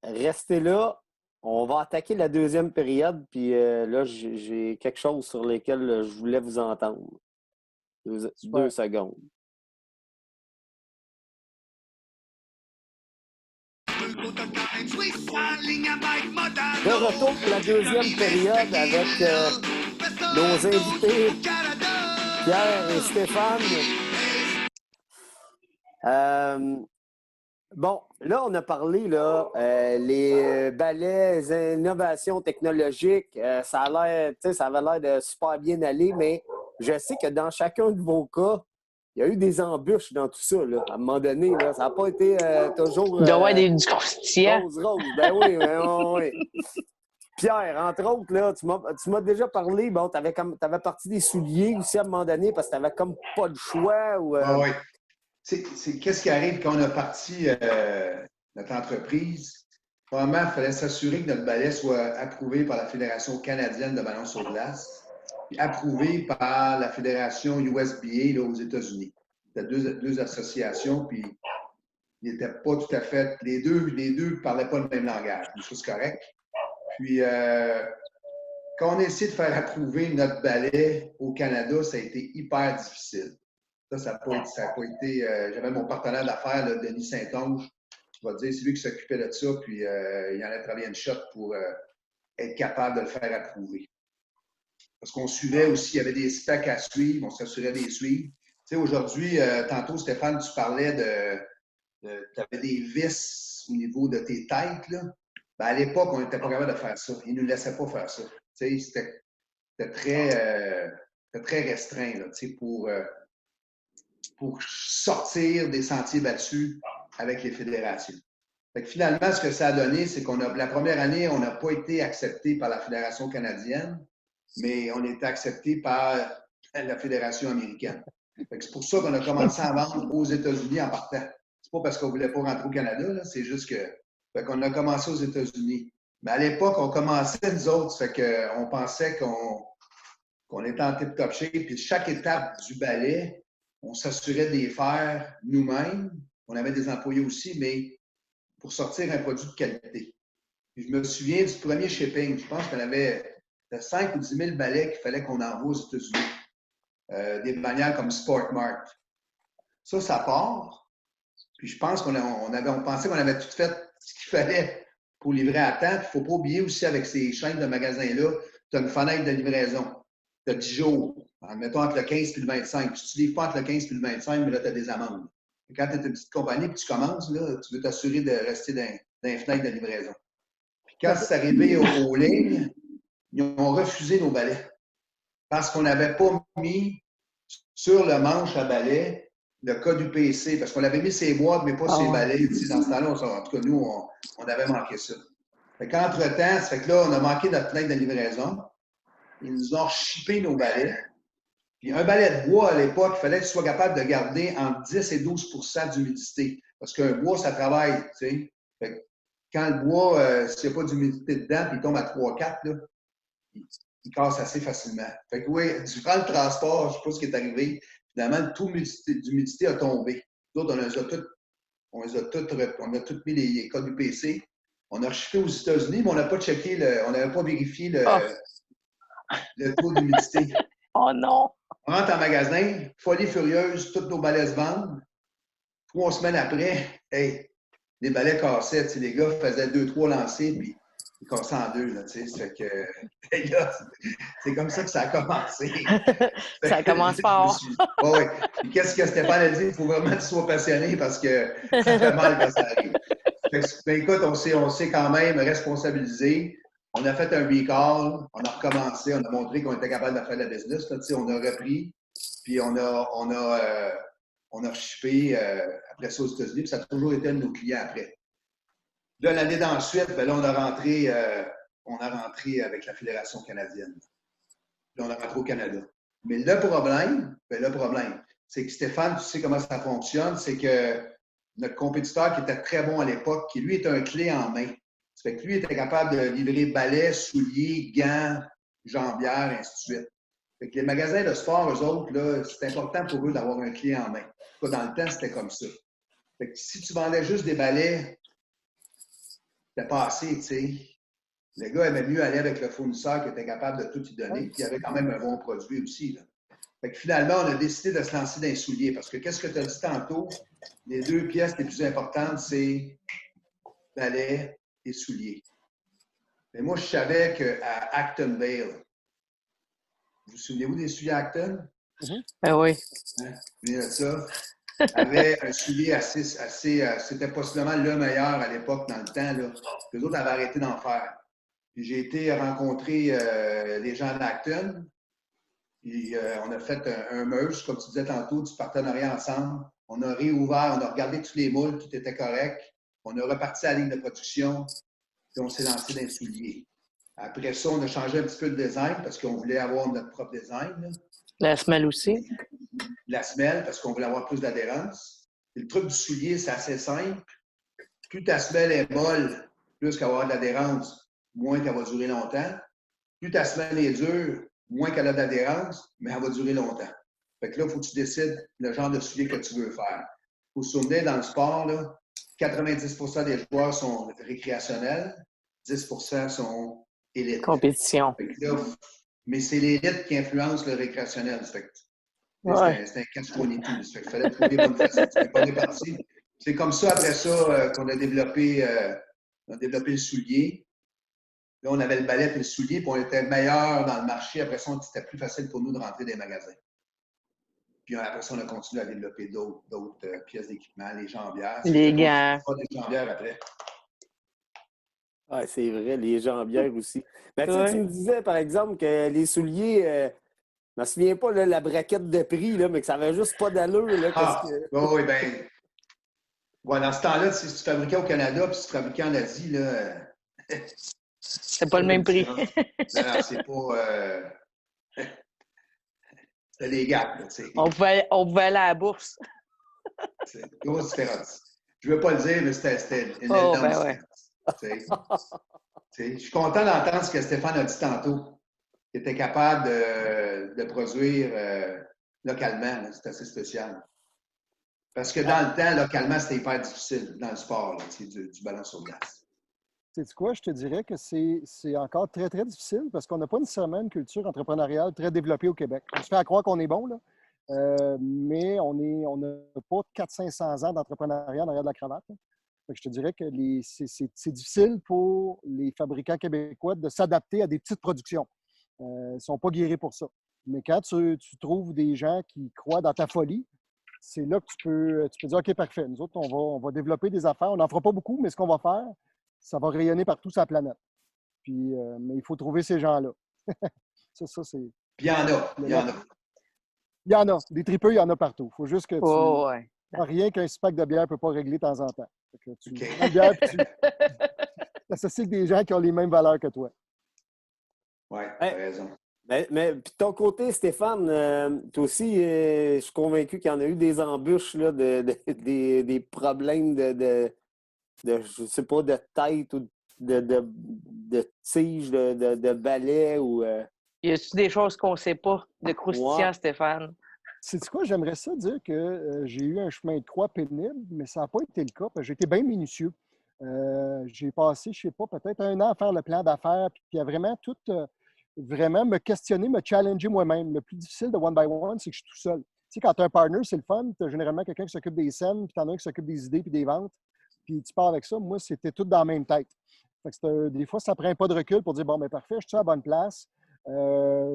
Restez là. On va attaquer la deuxième période. Puis là, j'ai quelque chose sur lequel je voulais vous entendre. 2 secondes. De retour pour la deuxième période avec nos invités Pierre et Stéphane. Bon, là, on a parlé, là, les balais, les innovations technologiques, ça avait l'air de super bien aller, mais je sais que dans chacun de vos cas, il y a eu des embûches dans tout ça, là. À un moment donné, là, ça n'a pas été toujours... Il doit y avoir du croustillant. Rose, ben oui, oui. Pierre, entre autres, là, tu m'as déjà parlé, bon, tu avais parti des souliers aussi à un moment donné parce que tu n'avais comme pas de choix. Ou, oui. Qu'est-ce qui arrive quand on a parti notre entreprise? Premièrement, il fallait s'assurer que notre balai soit approuvé par la Fédération canadienne de ballon sur glace. puis approuvé par la fédération USBA là, aux États-Unis. C'était deux associations, puis ils n'étaient pas tout à fait... Les deux ne parlaient pas le même langage, mais ça, c'est correct. Puis, quand on a essayé de faire approuver notre balai au Canada, ça a été hyper difficile. Ça n'a pas été... J'avais mon partenaire d'affaires, là, Denis Saint-Onge, qui va dire, c'est lui qui s'occupait de ça, puis il en a travaillé une shot pour être capable de le faire approuver. Parce qu'on suivait aussi, il y avait des specs à suivre, on s'assurait de les suivre. Tu sais, aujourd'hui, tantôt, Stéphane, tu parlais tu avais des vis au niveau de tes têtes, là. Ben, à l'époque, on n'était pas capable de faire ça. Ils ne nous laissaient pas faire ça. Tu sais, c'était très restreint, là, tu sais, pour sortir des sentiers battus avec les fédérations. Fait que finalement, ce que ça a donné, c'est la première année, on n'a pas été accepté par la Fédération canadienne, mais on était accepté par la Fédération américaine. C'est pour ça qu'on a commencé à vendre aux États-Unis en partant. C'est pas parce qu'on ne voulait pas rentrer au Canada, c'est juste qu'on a commencé aux États-Unis. Mais à l'époque, on commençait, nous autres, fait qu'on pensait qu'on était en tip-top shape. Puis chaque étape du balai, on s'assurait de les faire nous-mêmes. On avait des employés aussi, mais pour sortir un produit de qualité. Puis je me souviens du premier shipping. Je pense qu'on avait 5 ou 10 000 balais qu'il fallait qu'on envoie aux États-Unis. Des bannières comme Sportmart. Ça part. Puis je pense qu'on pensait qu'on avait tout fait ce qu'il fallait pour livrer à temps. Puis il ne faut pas oublier aussi avec ces chaînes de magasins-là, tu as une fenêtre de livraison. Tu as 10 jours. Mettons entre le 15 et le 25. Puis si tu ne livres pas entre le 15 et le 25, mais là, tu as des amendes. Et quand tu es une petite compagnie et tu commences, là, tu veux t'assurer de rester dans les fenêtres de livraison. Puis quand c'est arrivé aux lignes, ils ont refusé nos balais. Parce qu'on n'avait pas mis sur le manche à balai le code UPC. Parce qu'on avait mis ses boîtes, mais pas ses balais. Dans ce temps-là, en tout cas, nous, on avait manqué ça. Fait qu'entre-temps, ça fait que là, on a manqué notre fenêtre de livraison. Ils nous ont chippé nos balais. Puis un balai de bois, à l'époque, il fallait que tu sois capable de garder entre 10 et 12 d'humidité. Parce qu'un bois, ça travaille, tu sais. Fait que quand le bois, s'il n'y a pas d'humidité dedans, puis il tombe à 3-4, là, il casse assez facilement. Fait que oui, durant le transport, je ne sais pas ce qui est arrivé, finalement, le taux d'humidité a tombé. D'autres, on a tous mis les codes UPC. On a rechippé aux États-Unis, mais on n'a pas checké, on n'avait pas vérifié le taux d'humidité. Oh non! On rentre en magasin, folie furieuse, toutes nos balais se vendent. 3 semaines après, hey, les balais cassaient. Les gars faisaient 2-3 lancers, puis ils cassaient en 2. Là, fait que, là, c'est comme ça que ça a commencé. Ça commence fort. Oui. Puis qu'est-ce que Stéphane a dit? Il faut vraiment que tu sois passionné parce que ça fait mal quand ça arrive. Ben, écoute, on s'est quand même responsabilisé. On a fait un recall, on a recommencé, on a montré qu'on était capable de faire de la business. Là, on a repris, puis on a shippé après ça aux États-Unis, puis ça a toujours été un de nos clients après. Là, l'année d'ensuite, ben là, on a rentré avec la Fédération canadienne. Là, on a rentré au Canada. Mais le problème, c'est que Stéphane, tu sais comment ça fonctionne, c'est que notre compétiteur qui était très bon à l'époque, qui lui était un clé en main. Ça fait que lui était capable de livrer balais, souliers, gants, jambières, ainsi de suite. Fait que les magasins de sport, eux autres, là, c'est important pour eux d'avoir un clé en main. Dans le temps, c'était comme ça. Fait que si tu vendais juste des balais, c'était pas assez, tu sais. Le gars aimait mieux aller avec le fournisseur qui était capable de tout y donner, puis il avait quand même un bon produit aussi, là. Fait que finalement, on a décidé de se lancer dans les souliers. Parce que qu'est-ce que tu as dit tantôt? Les 2 pièces les plus importantes, c'est balais et souliers. Mais moi, je savais qu'à Acton Vale, vous souvenez-vous des souliers Acton? Ben oui. Hein? Vous venez de ça? Avait un soulier assez c'était possiblement le meilleur à l'époque, dans le temps. Là. Les autres avaient arrêté d'en faire. Puis j'ai été rencontrer les gens d'Acton. Puis on a fait un merge, comme tu disais tantôt, du partenariat ensemble. On a réouvert, on a regardé tous les moules, tout était correct. On a reparti à la ligne de production, puis on s'est lancé dans les souliers. Après ça, on a changé un petit peu de design parce qu'on voulait avoir notre propre design. Là. La semelle aussi. La semelle, parce qu'on voulait avoir plus d'adhérence. Et le truc du soulier, c'est assez simple. Plus ta semelle est molle, plus qu'elle va avoir de l'adhérence, moins qu'elle va durer longtemps. Plus ta semelle est dure, moins qu'elle a d'adhérence, mais elle va durer longtemps. Fait que là, il faut que tu décides le genre de soulier que tu veux faire. Il faut se souvenir, dans le sport, là, 90% des joueurs sont récréationnels, 10% sont élites. Compétition. Fait que là, mais c'est l'élite qui influence le récréationnel. Fait que, Ouais. c'est un casse-croix-tout. Fait qu'il fallait trouver les bonnes façons. C'est pas réparti. C'est comme ça, après ça, qu'on a développé le soulier. Là, on avait le balai et le soulier, puis on était meilleur dans le marché. Après ça, c'était plus facile pour nous de rentrer dans les magasins. Puis après ça, on a continué à développer d'autres pièces d'équipement, les jambières. Les gants. Pas des jambières après. Ouais, c'est vrai, les jambières aussi. Mais tu sais, Ouais. tu me disais, par exemple, que les souliers, je me souviens pas là, la braquette de prix, là, mais que ça avait juste pas d'allure. Là, Oui, bien. Ouais, dans ce temps-là, si tu fabriquais au Canada puis si tu fabriquais en Asie, là. C'est pas le même prix. Non, c'est pas. C'était des gaps, là, tu sais. On pouvait aller à la bourse. C'est une grosse différence. Je ne veux pas le dire, mais c'était une Oh, énorme ben ouais. différence. Je suis content d'entendre ce que Stéphane a dit tantôt. Il était capable de produire localement. C'est assez spécial. Parce que dans le temps, localement, c'était hyper difficile dans le sport, là, du ballon sur glace. Sais-tu quoi? Je te dirais que c'est encore très, très difficile parce qu'on n'a pas nécessairement une culture entrepreneuriale très développée au Québec. On se fait à croire qu'on est bon, là, mais on n'a pas 400-500 ans d'entrepreneuriat en arrière de la cravate. Là. Fait que je te dirais que c'est difficile pour les fabricants québécois de s'adapter à des petites productions. Ils ne sont pas guéris pour ça. Mais quand tu trouves des gens qui croient dans ta folie, c'est là que tu peux dire, OK, parfait, nous autres, on va développer des affaires. On n'en fera pas beaucoup, mais ce qu'on va faire, ça va rayonner partout sur la planète. Puis, mais il faut trouver ces gens-là. ça, c'est... Puis il y en a. Il y en a. Il y en a. Des tripeux, il y en a partout. Il faut juste que tu... Oh, ouais. Rien qu'un pack de bière ne peut pas régler de temps en temps. Fait que tu OK. prends une bière et tu associes avec des gens qui ont les mêmes valeurs que toi. Oui, tu as raison. Mais puis de ton côté, Stéphane, toi aussi, je suis convaincu qu'il y en a eu des embûches, là, des problèmes de, je sais pas, de tête ou de tige, de balai ou. Y a-tu des choses qu'on ne sait pas de croustillant, Ouais. Stéphane? C'est quoi? J'aimerais ça dire que j'ai eu un chemin de croix pénible, mais ça n'a pas été le cas. Parce que j'ai été bien minutieux. J'ai passé, je ne sais pas, peut-être 1 an à faire le plan d'affaires, puis à vraiment tout, vraiment me questionner, me challenger moi-même. Le plus difficile de one by one, c'est que je suis tout seul. Tu sais, quand tu as un partner, c'est le fun. Tu as généralement quelqu'un qui s'occupe des scènes, puis tu en as un qui s'occupe des idées puis des ventes. Puis tu pars avec ça. Moi, c'était tout dans la même tête. Fait que des fois, ça prend pas de recul pour dire, bon, mais parfait, je suis à la bonne place.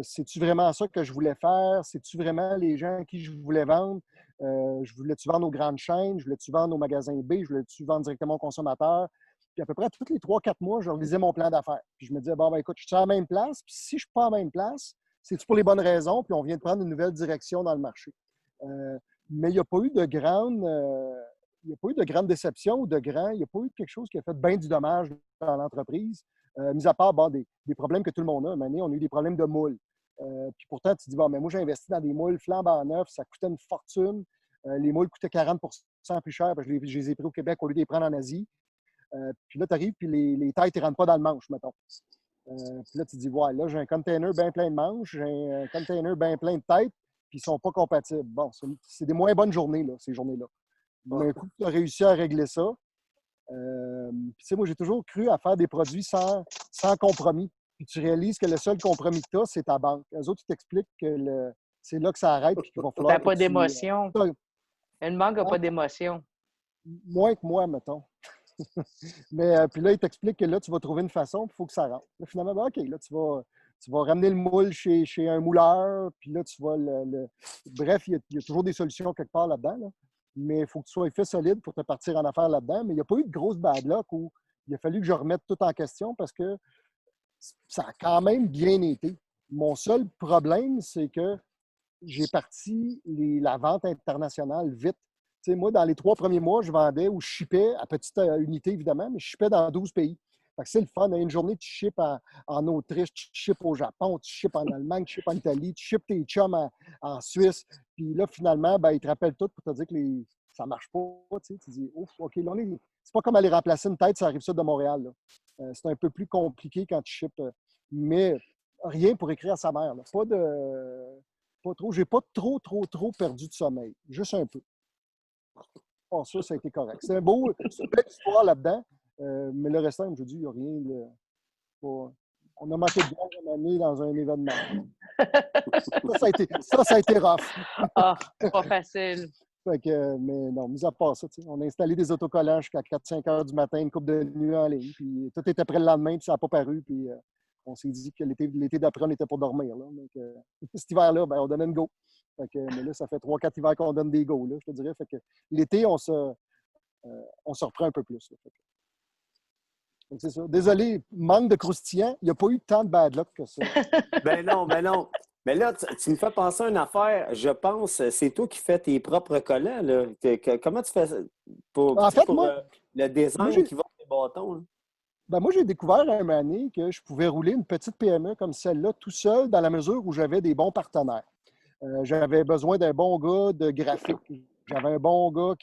C'est-tu vraiment ça que je voulais faire? C'est-tu vraiment les gens à qui je voulais vendre? Je voulais-tu vendre aux grandes chaînes? Je voulais-tu vendre aux magasins B? Je voulais-tu vendre directement aux consommateurs? Puis à peu près tous les 3-4 mois, je relisais mon plan d'affaires. Puis je me disais, bon, ben écoute, je suis à la même place. Puis si je ne suis pas à la même place, c'est-tu pour les bonnes raisons? Puis on vient de prendre une nouvelle direction dans le marché. Mais il n'y a pas eu de grande... il n'y a pas eu de grande déception ou de grand. Il n'y a pas eu quelque chose qui a fait bien du dommage dans l'entreprise. Mis à part des problèmes que tout le monde a. Une année, on a eu des problèmes de moules. Puis pourtant, tu te dis, bon, mais moi, j'ai investi dans des moules flambant neufs, ça coûtait une fortune. Les moules coûtaient 40 plus cher parce que je les ai pris au Québec au lieu de les prendre en Asie. Puis là, tu arrives, puis les tailles ne rentrent pas dans le manche, mettons. Puis là, tu te dis, ouais, là, j'ai un container bien plein de manches, j'ai un container bien plein de têtes, puis ils ne sont pas compatibles. Bon, c'est des moins bonnes journées, là, ces journées-là. Mais un coup, tu as réussi à régler ça. Puis, tu sais, moi, j'ai toujours cru à faire des produits sans compromis. Puis tu réalises que le seul compromis que tu as, c'est ta banque. Les autres, ils t'expliquent que c'est là que ça arrête et qu'il va falloir. T'as pas d'émotion. Une banque n'a pas d'émotion. Moins que moi, mettons. Mais puis là, ils t'expliquent que là, tu vas trouver une façon, puis il faut que ça rentre. Là, finalement, ben, OK, là, tu vas ramener le moule chez un mouleur, puis là, tu vas Bref, il y a toujours des solutions quelque part là-dedans. Là. Mais il faut que tu sois fait solide pour te partir en affaires là-dedans. Mais il n'y a pas eu de grosse bad luck où il a fallu que je remette tout en question parce que ça a quand même bien été. Mon seul problème, c'est que j'ai parti la vente internationale vite. Tu sais, moi, dans les 3 premiers mois, je vendais ou je shippais, à petite unité évidemment, mais je shippais dans 12 pays. Fait que c'est le fun. Une journée, tu shippes en Autriche, tu shippes au Japon, tu shippes en Allemagne, tu shippes en Italie, tu shippes tes chums en Suisse. Puis là, finalement, ben, ils te rappellent tout pour te dire que ça ne marche pas. Tu sais, tu dis, ouf, OK, là, c'est pas comme aller remplacer une tête, ça arrive ça de Montréal. C'est un peu plus compliqué quand tu shippes. Mais rien pour écrire à sa mère. Là. Pas trop. J'ai pas trop perdu de sommeil. Juste un peu. Bon, ça a été correct. C'est une belle histoire là-dedans. Mais le restant, comme je dis, il n'y a rien de. On a manqué de bière une année dans un événement. Ça a été rough. Ah, pas facile. Fait que, mais non, mis à part ça, on a installé des autocollants jusqu'à 4-5 heures du matin, une couple de nuit en ligne. Puis tout était prêt le lendemain, puis ça n'a pas paru. Puis on s'est dit que l'été d'après, on était pour dormir. Là. Donc, cet hiver-là, ben, on donnait une go. Fait que, mais là, ça fait 3-4 hivers qu'on donne des go, là, je te dirais. Fait que l'été, on se reprend un peu plus. Là. Donc, c'est ça. Désolé, manque de croustillant. Il n'y a pas eu tant de bad luck que ça. Ben non. Mais là, tu me fais penser à une affaire. Je pense, c'est toi qui fais tes propres collants. Là. Comment tu fais pour le design qui va avec les bâtons? Là? Ben moi, j'ai découvert à un moment donné que je pouvais rouler une petite PME comme celle-là tout seul dans la mesure où j'avais des bons partenaires. J'avais besoin d'un bon gars de graphique. J'avais un bon gars,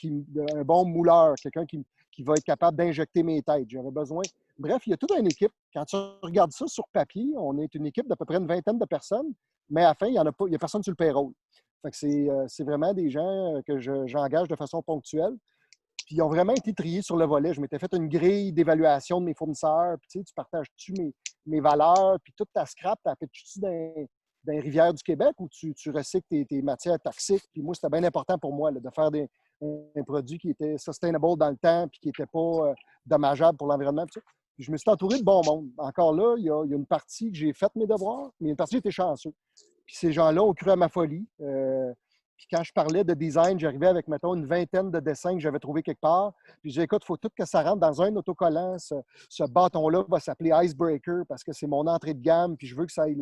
un bon mouleur, quelqu'un qui va être capable d'injecter mes têtes. J'avais besoin. Bref, il y a toute une équipe. Quand tu regardes ça sur papier, on est une équipe d'à peu près une vingtaine de personnes, mais à la fin, il n'y a personne sur le payroll. Fait que c'est vraiment des gens que j'engage de façon ponctuelle. Puis ils ont vraiment été triés sur le volet. Je m'étais fait une grille d'évaluation de mes fournisseurs. Puis tu partages-tu mes valeurs, puis toute ta scrap, tu tu dans les rivières du Québec où tu recycles tes matières toxiques. Puis moi, c'était bien important pour moi là, de faire un produit qui était sustainable dans le temps puis qui n'était pas dommageable pour l'environnement. Puis je me suis entouré de bon monde. Encore là, il y a une partie que j'ai fait mes devoirs, mais une partie j'étais chanceux. Puis ces gens-là ont cru à ma folie. Puis quand je parlais de design, j'arrivais avec, mettons, une vingtaine de dessins que j'avais trouvés quelque part. Puis j'ai dit, écoute, il faut tout que ça rentre dans un autocollant. Ce bâton-là va s'appeler Icebreaker parce que c'est mon entrée de gamme. Puis je veux que ça ait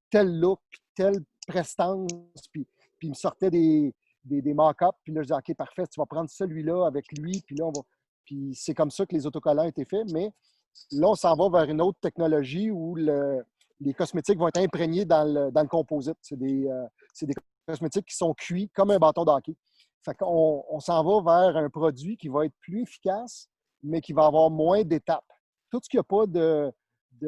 tel look, puis telle prestance. Puis il me sortait des mock-ups. Puis là, je disais, OK, parfait, tu vas prendre celui-là avec lui. Puis là, on va. Puis c'est comme ça que les autocollants ont été faits. Mais là, on s'en va vers une autre technologie où les cosmétiques vont être imprégnés dans le composite. C'est des cosmétiques qui sont cuits comme un bâton de hockey. Fait qu'on s'en va vers un produit qui va être plus efficace, mais qui va avoir moins d'étapes. Tout ce qui n'a pas de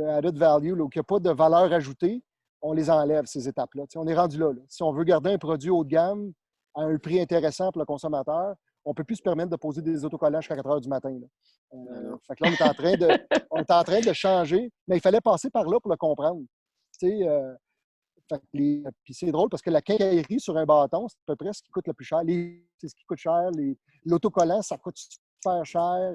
added value, là, ou qui n'a pas de valeur ajoutée, on les enlève, ces étapes-là. On est rendu là. Si on veut garder un produit haut de gamme à un prix intéressant pour le consommateur, on ne peut plus se permettre de poser des autocollants jusqu'à 4 heures du matin. Là. Fait que là, on est en train de changer, mais il fallait passer par là pour le comprendre. Puis c'est drôle parce que la quincaillerie sur un bâton, c'est à peu près ce qui coûte le plus cher. C'est ce qui coûte cher. L'autocollant, ça coûte super cher.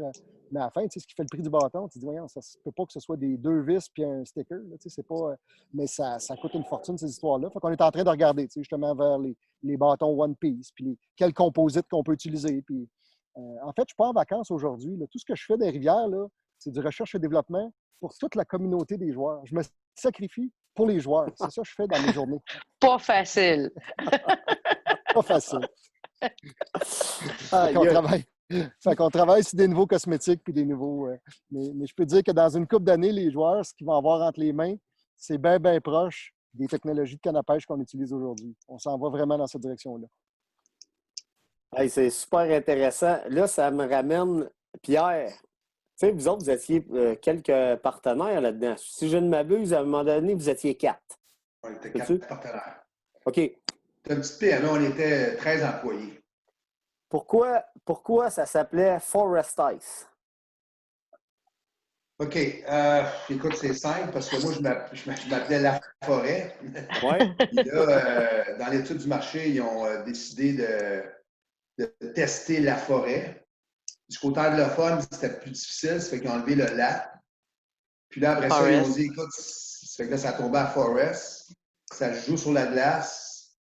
Mais à la fin, ce qui fait le prix du bâton, tu te dis, voyons, ça ne peut pas que ce soit des 2 vis puis un sticker. Là, c'est pas, mais ça coûte une fortune, ces histoires-là. Fait qu'on est en train de regarder justement vers les bâtons One Piece, puis quels composites qu'on peut utiliser. Puis, en fait, je ne suis pas en vacances aujourd'hui. Tout ce que je fais des rivières, là, c'est du recherche et développement pour toute la communauté des joueurs. Je me sacrifie pour les joueurs. C'est ça que je fais dans mes journées. Pas facile. Pas facile. Fait qu'on travaille sur des nouveaux cosmétiques puis des nouveaux. Mais je peux dire que dans une couple d'années, les joueurs, ce qu'ils vont avoir entre les mains, c'est bien, bien proche des technologies de canne à pêche qu'on utilise aujourd'hui. On s'en va vraiment dans cette direction-là. Hey, c'est super intéressant. Là, ça me ramène, Pierre. Tu sais, vous autres, vous étiez quelques partenaires là-dedans. Si je ne m'abuse, à un moment donné, vous étiez 4. On était 4 partenaires. OK. C'était une petite PME, on était 13 employés. Pourquoi ça s'appelait Forest Ice? OK. Écoute, c'est simple parce que moi, je m'appelais La Forêt. Ouais. Puis là, dans l'étude du marché, ils ont décidé de tester La Forêt. Du côté anglophone, c'était plus difficile, ça fait qu'ils ont enlevé le la. Puis là, après ça, ils ont dit, écoute, ça fait que là, ça tombait à Forest. Ça joue sur la glace.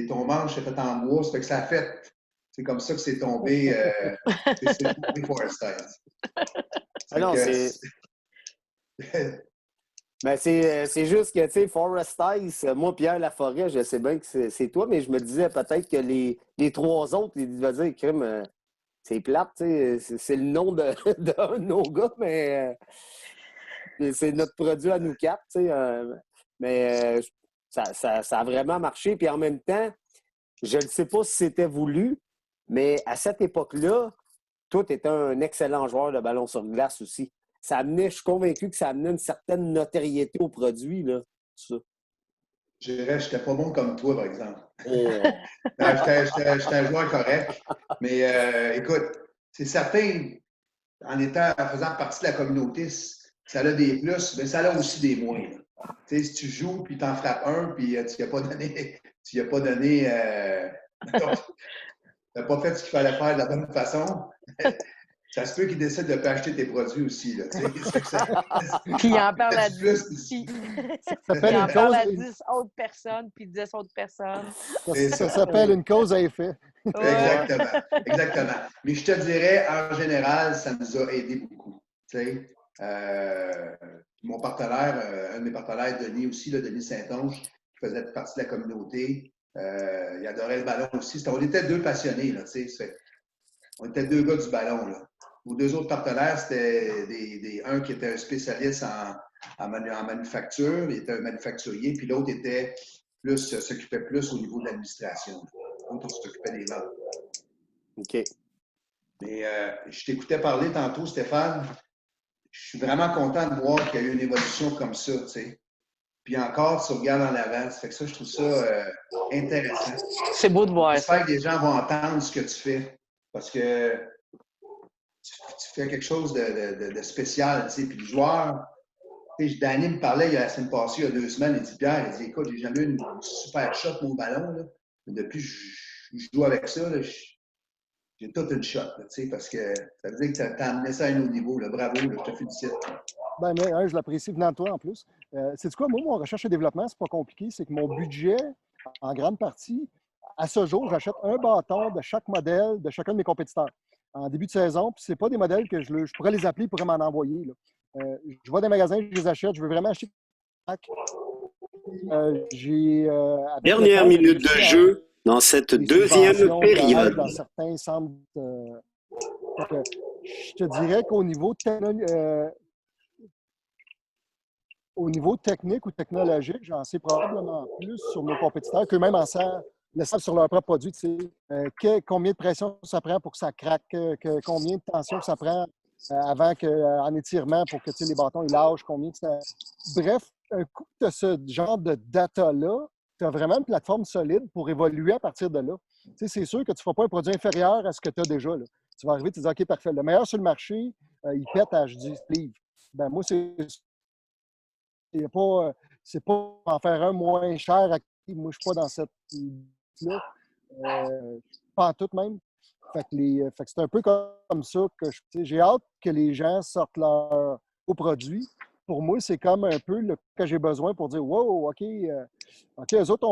Ton manche est fait en bois, ça fait que ça a fait. C'est comme ça que c'est tombé, Forest Ice. Ah non, Ben, c'est juste que, tu sais, Forest Ice, moi, Pierre Laforêt, je sais bien que c'est toi, mais je me disais peut-être que les 3 autres, ils devaient dire, crime, c'est plate, tu sais, c'est le nom d'un de nos gars, mais c'est notre produit à nous 4, tu sais. Mais ça a vraiment marché. Puis en même temps, je ne sais pas si c'était voulu, mais à cette époque-là, toi, tu étais un excellent joueur de ballon sur glace aussi. Je suis convaincu que ça amenait une certaine notoriété au produit, là. tout ça? Je dirais que je n'étais pas bon comme toi, par exemple. Oh. Non, j'étais un joueur correct. Mais écoute, c'est certain, en faisant partie de la communauté, ça a des plus, mais ça a aussi des moins. Tu sais, si tu joues, puis tu en frappes un, puis tu n'as pas donné, tu n'as pas fait ce qu'il fallait faire de la bonne façon, ça se peut qu'ils décident de ne pas acheter tes produits aussi. Là, Puis il en parle à 10. plus. Il en parle à 10 autres personnes, puis 10 autres personnes. Ça s'appelle une cause à effet. Exactement. Exactement. Mais je te dirais, en général, ça nous a aidé beaucoup. Tu sais, mon partenaire, un de mes partenaires, Denis aussi, là, Denis Saint-Onge, qui faisait partie de la communauté, il adorait le ballon aussi. On était deux passionnés. Là, tu sais, on était deux gars du ballon. Là. Nos deux autres partenaires, c'était un qui était un spécialiste en manufacture, il était un manufacturier, puis l'autre s'occupait plus au niveau de l'administration. L'autre s'occupait des ventes. OK. Mais je t'écoutais parler tantôt, Stéphane. Je suis vraiment content de voir qu'il y a eu une évolution comme ça, tu sais. Puis encore, tu regardes en avant. Ça fait que ça, je trouve ça intéressant. C'est beau de voir ça. J'espère que les gens vont entendre ce que tu fais. Parce que tu fais quelque chose de spécial, tu sais. Puis le joueur, tu sais, Danny me parlait la semaine passée, il y a 2 semaines, il dit, Pierre, il dit, écoute, j'ai jamais eu une super shot mon ballon, là. Depuis que je joue avec ça, là, j'ai toute une shot, là, tu sais, parce que ça veut dire que tu as amené ça à un autre niveau, là. Bravo, là, je te félicite. Ben, mais, je l'apprécie venant de toi en plus. C'est quoi, moi, mon recherche et développement, c'est pas compliqué. C'est que mon budget, en grande partie, à ce jour, j'achète un bâton de chaque modèle de chacun de mes compétiteurs en début de saison. Puis c'est pas des modèles que je pourrais les appeler, ils pourraient m'en envoyer. Là. Je vais dans les magasins, je les achète. Je veux vraiment acheter. Dernière minute de jeu dans cette deuxième période. Dans certains centres. Je te dirais qu'au niveau au niveau technique ou technologique, j'en sais probablement plus sur nos compétiteurs qu'eux-mêmes le savent sur leur propre produit. Tu sais, combien de pression ça prend pour que ça craque, combien de tension ça prend avant en étirement pour que les bâtons ils lâchent, combien que ça... Bref, un coup que tu as ce genre de data-là, tu as vraiment une plateforme solide pour évoluer à partir de là. Tu sais, c'est sûr que tu ne feras pas un produit inférieur à ce que tu as déjà. Là. Tu vas arriver, tu dis OK, parfait. Le meilleur sur le marché, il pète à 10 livres. Ben moi, c'est pas en faire un moins cher. Moi, je ne suis pas dans cette là. Pas en tout même. Fait que c'est un peu comme ça que j'ai hâte que les gens sortent leurs beaux produits. Pour moi, c'est comme un peu le que j'ai besoin pour dire wow, OK, eux autres,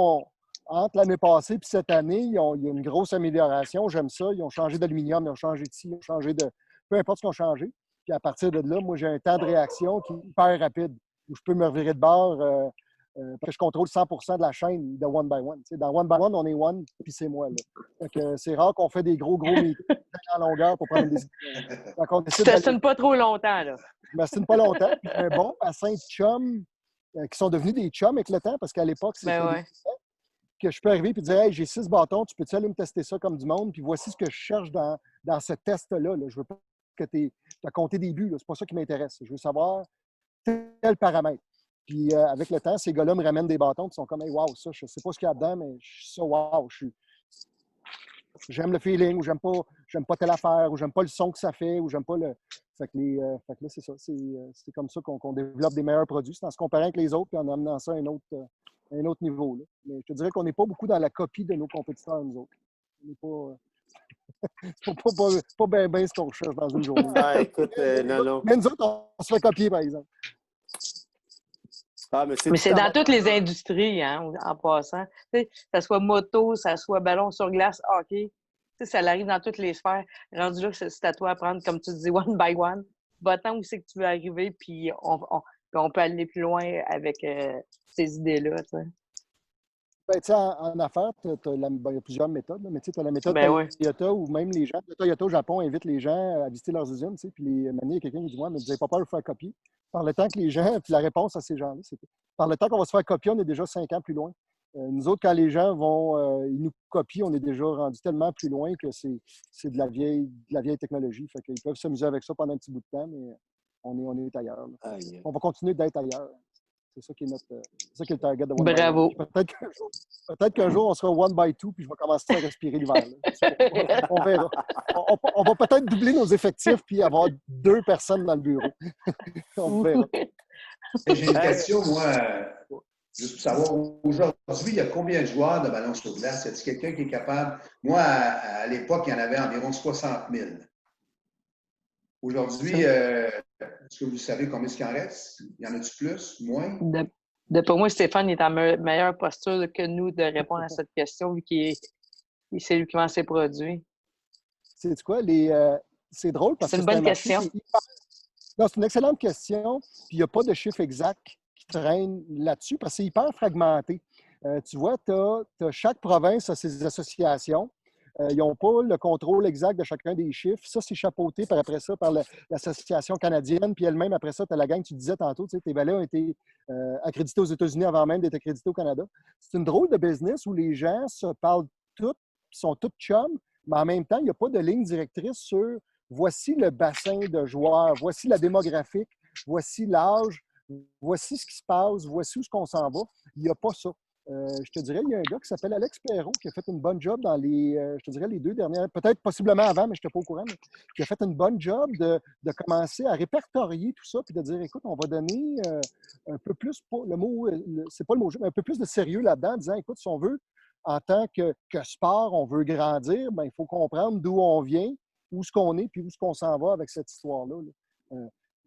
entre l'année passée et cette année, il y a une grosse amélioration. J'aime ça. Ils ont changé d'aluminium, ils ont changé de ci, ils ont changé de. Peu importe ce qu'ils ont changé. Puis à partir de là, moi, j'ai un temps de réaction qui est hyper rapide, où je peux me revirer de bord parce que je contrôle 100% de la chaîne de one by one. T'sais, dans one by one, on est one, puis c'est moi. Là. C'est rare qu'on fait des gros meetings en longueur pour prendre une décision. Tu ne t'assines pas trop longtemps, là. Je ne m'assine pas longtemps. Puis un bon bassin de chums qui sont devenus des chums avec le temps, parce qu'à l'époque, c'était que je peux arriver et dire hey, j'ai 6 bâtons, tu peux-tu aller me tester ça comme du monde? Puis voici ce que je cherche dans ce test-là. Là. Je veux pas que tu as compté des buts. C'est pas ça qui m'intéresse. Je veux savoir tel paramètre. Puis avec le temps, ces gars-là me ramènent des bâtons qui sont comme hey, wow, ça, je sais pas ce qu'il y a dedans, mais ça, wow, j'aime le feeling, ou j'aime pas telle affaire, ou j'aime pas le son que ça fait, ou j'aime pas le. Fait que là, c'est ça. C'est comme ça qu'on développe des meilleurs produits. C'est en se comparant avec les autres et en amenant ça à un autre niveau. Là. Mais je te dirais qu'on n'est pas beaucoup dans la copie de nos compétiteurs, nous autres. On n'est pas. C'est pas bien ce qu'on recherche dans une journée. Ah, écoute, non. Mais nous autres, on se fait copier, par exemple. Ah, mais c'est dans toutes les industries, hein, en passant. Que ça soit moto, ça soit ballon sur glace, hockey. Ça arrive dans toutes les sphères. Rendu là, c'est à toi à prendre, comme tu dis, one by one. Va-t'en où c'est que tu veux arriver, puis on peut aller plus loin avec ces idées-là. Ben, en affaires, il y a plusieurs méthodes, là, mais tu as la méthode Toyota où même les gens de Toyota au Japon invitent les gens à visiter leurs usines. Puis il y a quelqu'un qui dit ouais, mais vous n'avez pas peur de vous faire copier. Par le temps que les gens, puis la réponse à ces gens-là, c'est par le temps qu'on va se faire copier, on est déjà 5 ans plus loin. Nous autres, quand les gens ils nous copient, on est déjà rendu tellement plus loin que c'est de la vieille technologie. Fait qu'ils peuvent s'amuser avec ça pendant un petit bout de temps, mais on est ailleurs. On va continuer d'être ailleurs. C'est ça qui est c'est ça qui est le target de One by Bravo. One. Peut-être qu'un jour, on sera One by Two, puis je vais commencer à respirer l'hiver. On verra. On va peut-être doubler nos effectifs, puis avoir 2 personnes dans le bureau. On verra. J'ai une question, moi, juste pour savoir, aujourd'hui, il y a combien de joueurs de ballon sur glace? Y a-t-il quelqu'un qui est capable? Moi, à l'époque, il y en avait environ 60 000. Aujourd'hui, est-ce que vous savez combien il en reste? Y en a-tu plus? Moins? Pour moi, Stéphane est en meilleure posture que nous de répondre à cette question, vu c'est lui qui vend ses produits. C'est quoi? C'est drôle parce que c'est une bonne question. Non, c'est une excellente question. Puis il n'y a pas de chiffre exact qui traîne là-dessus parce que c'est hyper fragmenté. Tu vois, chaque province a ses associations. Ils n'ont pas le contrôle exact de chacun des chiffres. Ça, c'est chapeauté par après ça par l'Association canadienne. Puis elle-même, après ça, tu as la gang, tu disais tantôt, tes valets ont été accrédités aux États-Unis avant même d'être accrédités au Canada. C'est une drôle de business où les gens se parlent tous, sont tous chums, mais en même temps, il n'y a pas de ligne directrice sur voici le bassin de joueurs, voici la démographique, voici l'âge, voici ce qui se passe, voici où on s'en va. Il n'y a pas ça. Je te dirais, il y a un gars qui s'appelle Alex Perrault qui a fait une bonne job dans je te dirais, les 2 dernières, peut-être possiblement avant, mais je n'étais pas au courant, mais qui a fait une bonne job de commencer à répertorier tout ça puis de dire, écoute, on va donner un peu plus, le mot, c'est pas le mot, mais un peu plus de sérieux là-dedans, en disant, écoute, si on veut, en tant que sport, on veut grandir, bien, il faut comprendre d'où on vient, où est-ce qu'on est, puis où est-ce qu'on s'en va avec cette histoire-là.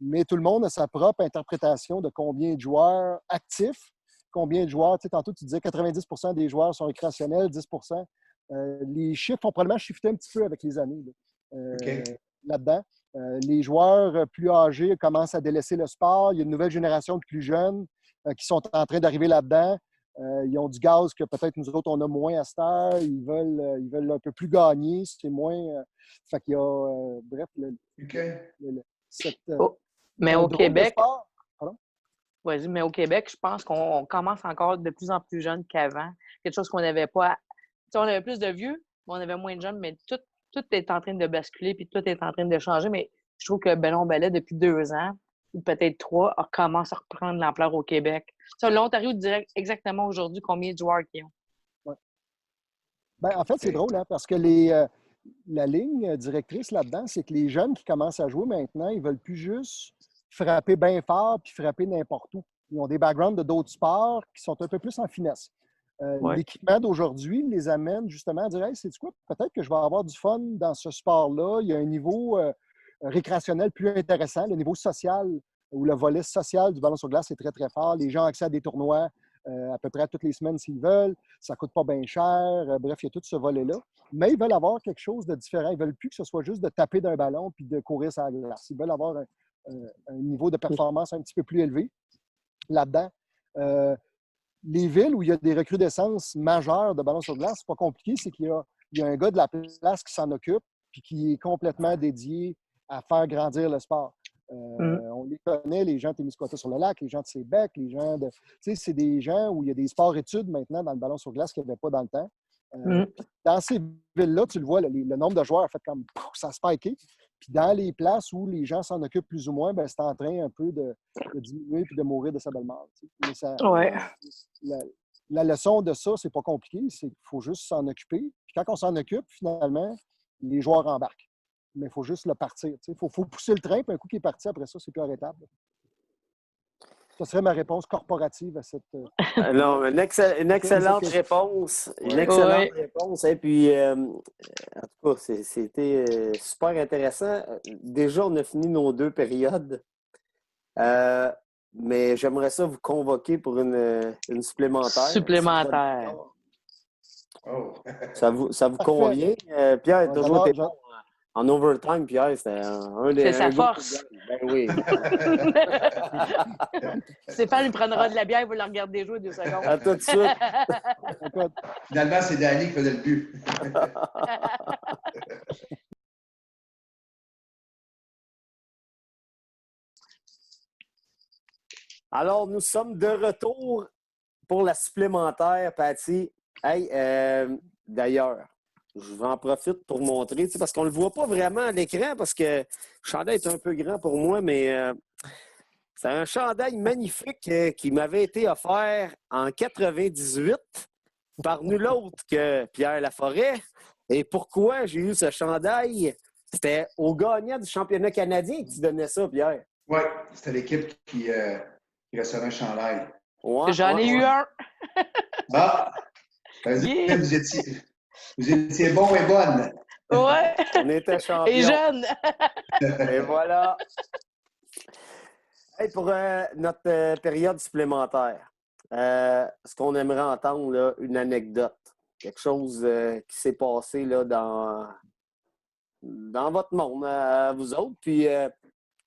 Mais tout le monde a sa propre interprétation de combien de joueurs actifs, combien de joueurs, tu sais, tantôt tu disais 90 des joueurs sont récréationnels, 10 les chiffres ont probablement shifté un petit peu avec les années là-dedans. Les joueurs plus âgés commencent à délaisser le sport. Il y a une nouvelle génération de plus jeunes qui sont en train d'arriver là-dedans. Ils ont du gaz que peut-être nous autres, on a moins à cette heure. Ils veulent un peu plus gagner. C'est moins... fait qu'il y a... bref, mais au Québec... Vas-y, mais au Québec, je pense qu'on commence encore de plus en plus jeune qu'avant. Quelque chose qu'on n'avait pas... on avait plus de vieux, mais on avait moins de jeunes, mais tout est en train de basculer puis tout est en train de changer. Mais je trouve que Ballon Ballet, depuis 2 ans, ou peut-être 3, commence à reprendre l'ampleur au Québec. L'Ontario dirait exactement aujourd'hui combien de joueurs qu'ils ont. Ouais. Ben, en fait, c'est drôle, hein, parce que la ligne directrice là-dedans, c'est que les jeunes qui commencent à jouer maintenant, ils ne veulent plus juste frapper bien fort puis frapper n'importe où. Ils ont des backgrounds de d'autres sports qui sont un peu plus en finesse. L'équipement d'aujourd'hui les amène justement à dire « Hey, c'est quoi? Peut-être que je vais avoir du fun dans ce sport-là. » Il y a un niveau récréationnel plus intéressant, le niveau social ou le volet social du ballon sur glace est très, très fort. Les gens ont accès à des tournois à peu près toutes les semaines s'ils veulent. Ça ne coûte pas bien cher. Bref, il y a tout ce volet-là. Mais ils veulent avoir quelque chose de différent. Ils ne veulent plus que ce soit juste de taper d'un ballon puis de courir sur la glace. Ils veulent avoir un niveau de performance un petit peu plus élevé là-dedans. Les villes où il y a des recrudescences majeures de ballon sur glace, c'est pas compliqué, c'est qu'il y a un gars de la place qui s'en occupe puis qui est complètement dédié à faire grandir le sport. On les connaît, les gens de Témiscouata-sur-le-Lac, les gens de Sébec, les gens de... Tu sais, c'est des gens où il y a des sports-études maintenant dans le ballon sur glace qu'il n'y avait pas dans le temps. Dans ces villes-là, tu le vois, le nombre de joueurs a fait comme ça a spiké. Puis dans les places où les gens s'en occupent plus ou moins, ben, c'est en train un peu de diminuer et de mourir de sa belle mort. Mais la leçon de ça, c'est pas compliqué, c'est qu'il faut juste s'en occuper. Puis quand on s'en occupe, finalement, les joueurs embarquent. Mais il faut juste le partir. Il faut pousser le train, puis un coup qui est parti, après ça, c'est plus arrêtable. Ça serait ma réponse corporative à cette... Non, une excellente réponse. Une excellente réponse. Et puis, en tout cas, c'était super intéressant. Déjà, on a fini nos 2 périodes. Mais j'aimerais ça vous convoquer pour une supplémentaire. Supplémentaire. Ça vous convient? Pierre, toujours été bon en overtime, Pierre, c'était un des... C'est sa force. Ben oui. Stéphane, il prendra de la bière, il va la regarder jouer 2 secondes. À tout de suite. Finalement, c'est Danny qui faisait le but. Alors, nous sommes de retour pour la supplémentaire, Patty. Hey, d'ailleurs, je en profite pour montrer, parce qu'on ne le voit pas vraiment à l'écran parce que le chandail est un peu grand pour moi, mais C'est un chandail magnifique qui m'avait été offert en 98 par nul autre que Pierre Laforêt. Et pourquoi j'ai eu ce chandail? C'était au gagnant du championnat canadien que tu donnais ça, Pierre. Oui, c'était l'équipe qui recevait un chandail. Ouais, J'en ai eu ouais. un. Ah! Vas-y, Yeah. vous étiez bons et bonnes. Ouais. On était champions. Et jeune. Et voilà. Hey, pour notre période supplémentaire, ce qu'on aimerait entendre, là, une anecdote, quelque chose qui s'est passé là, dans votre monde, vous autres. Puis,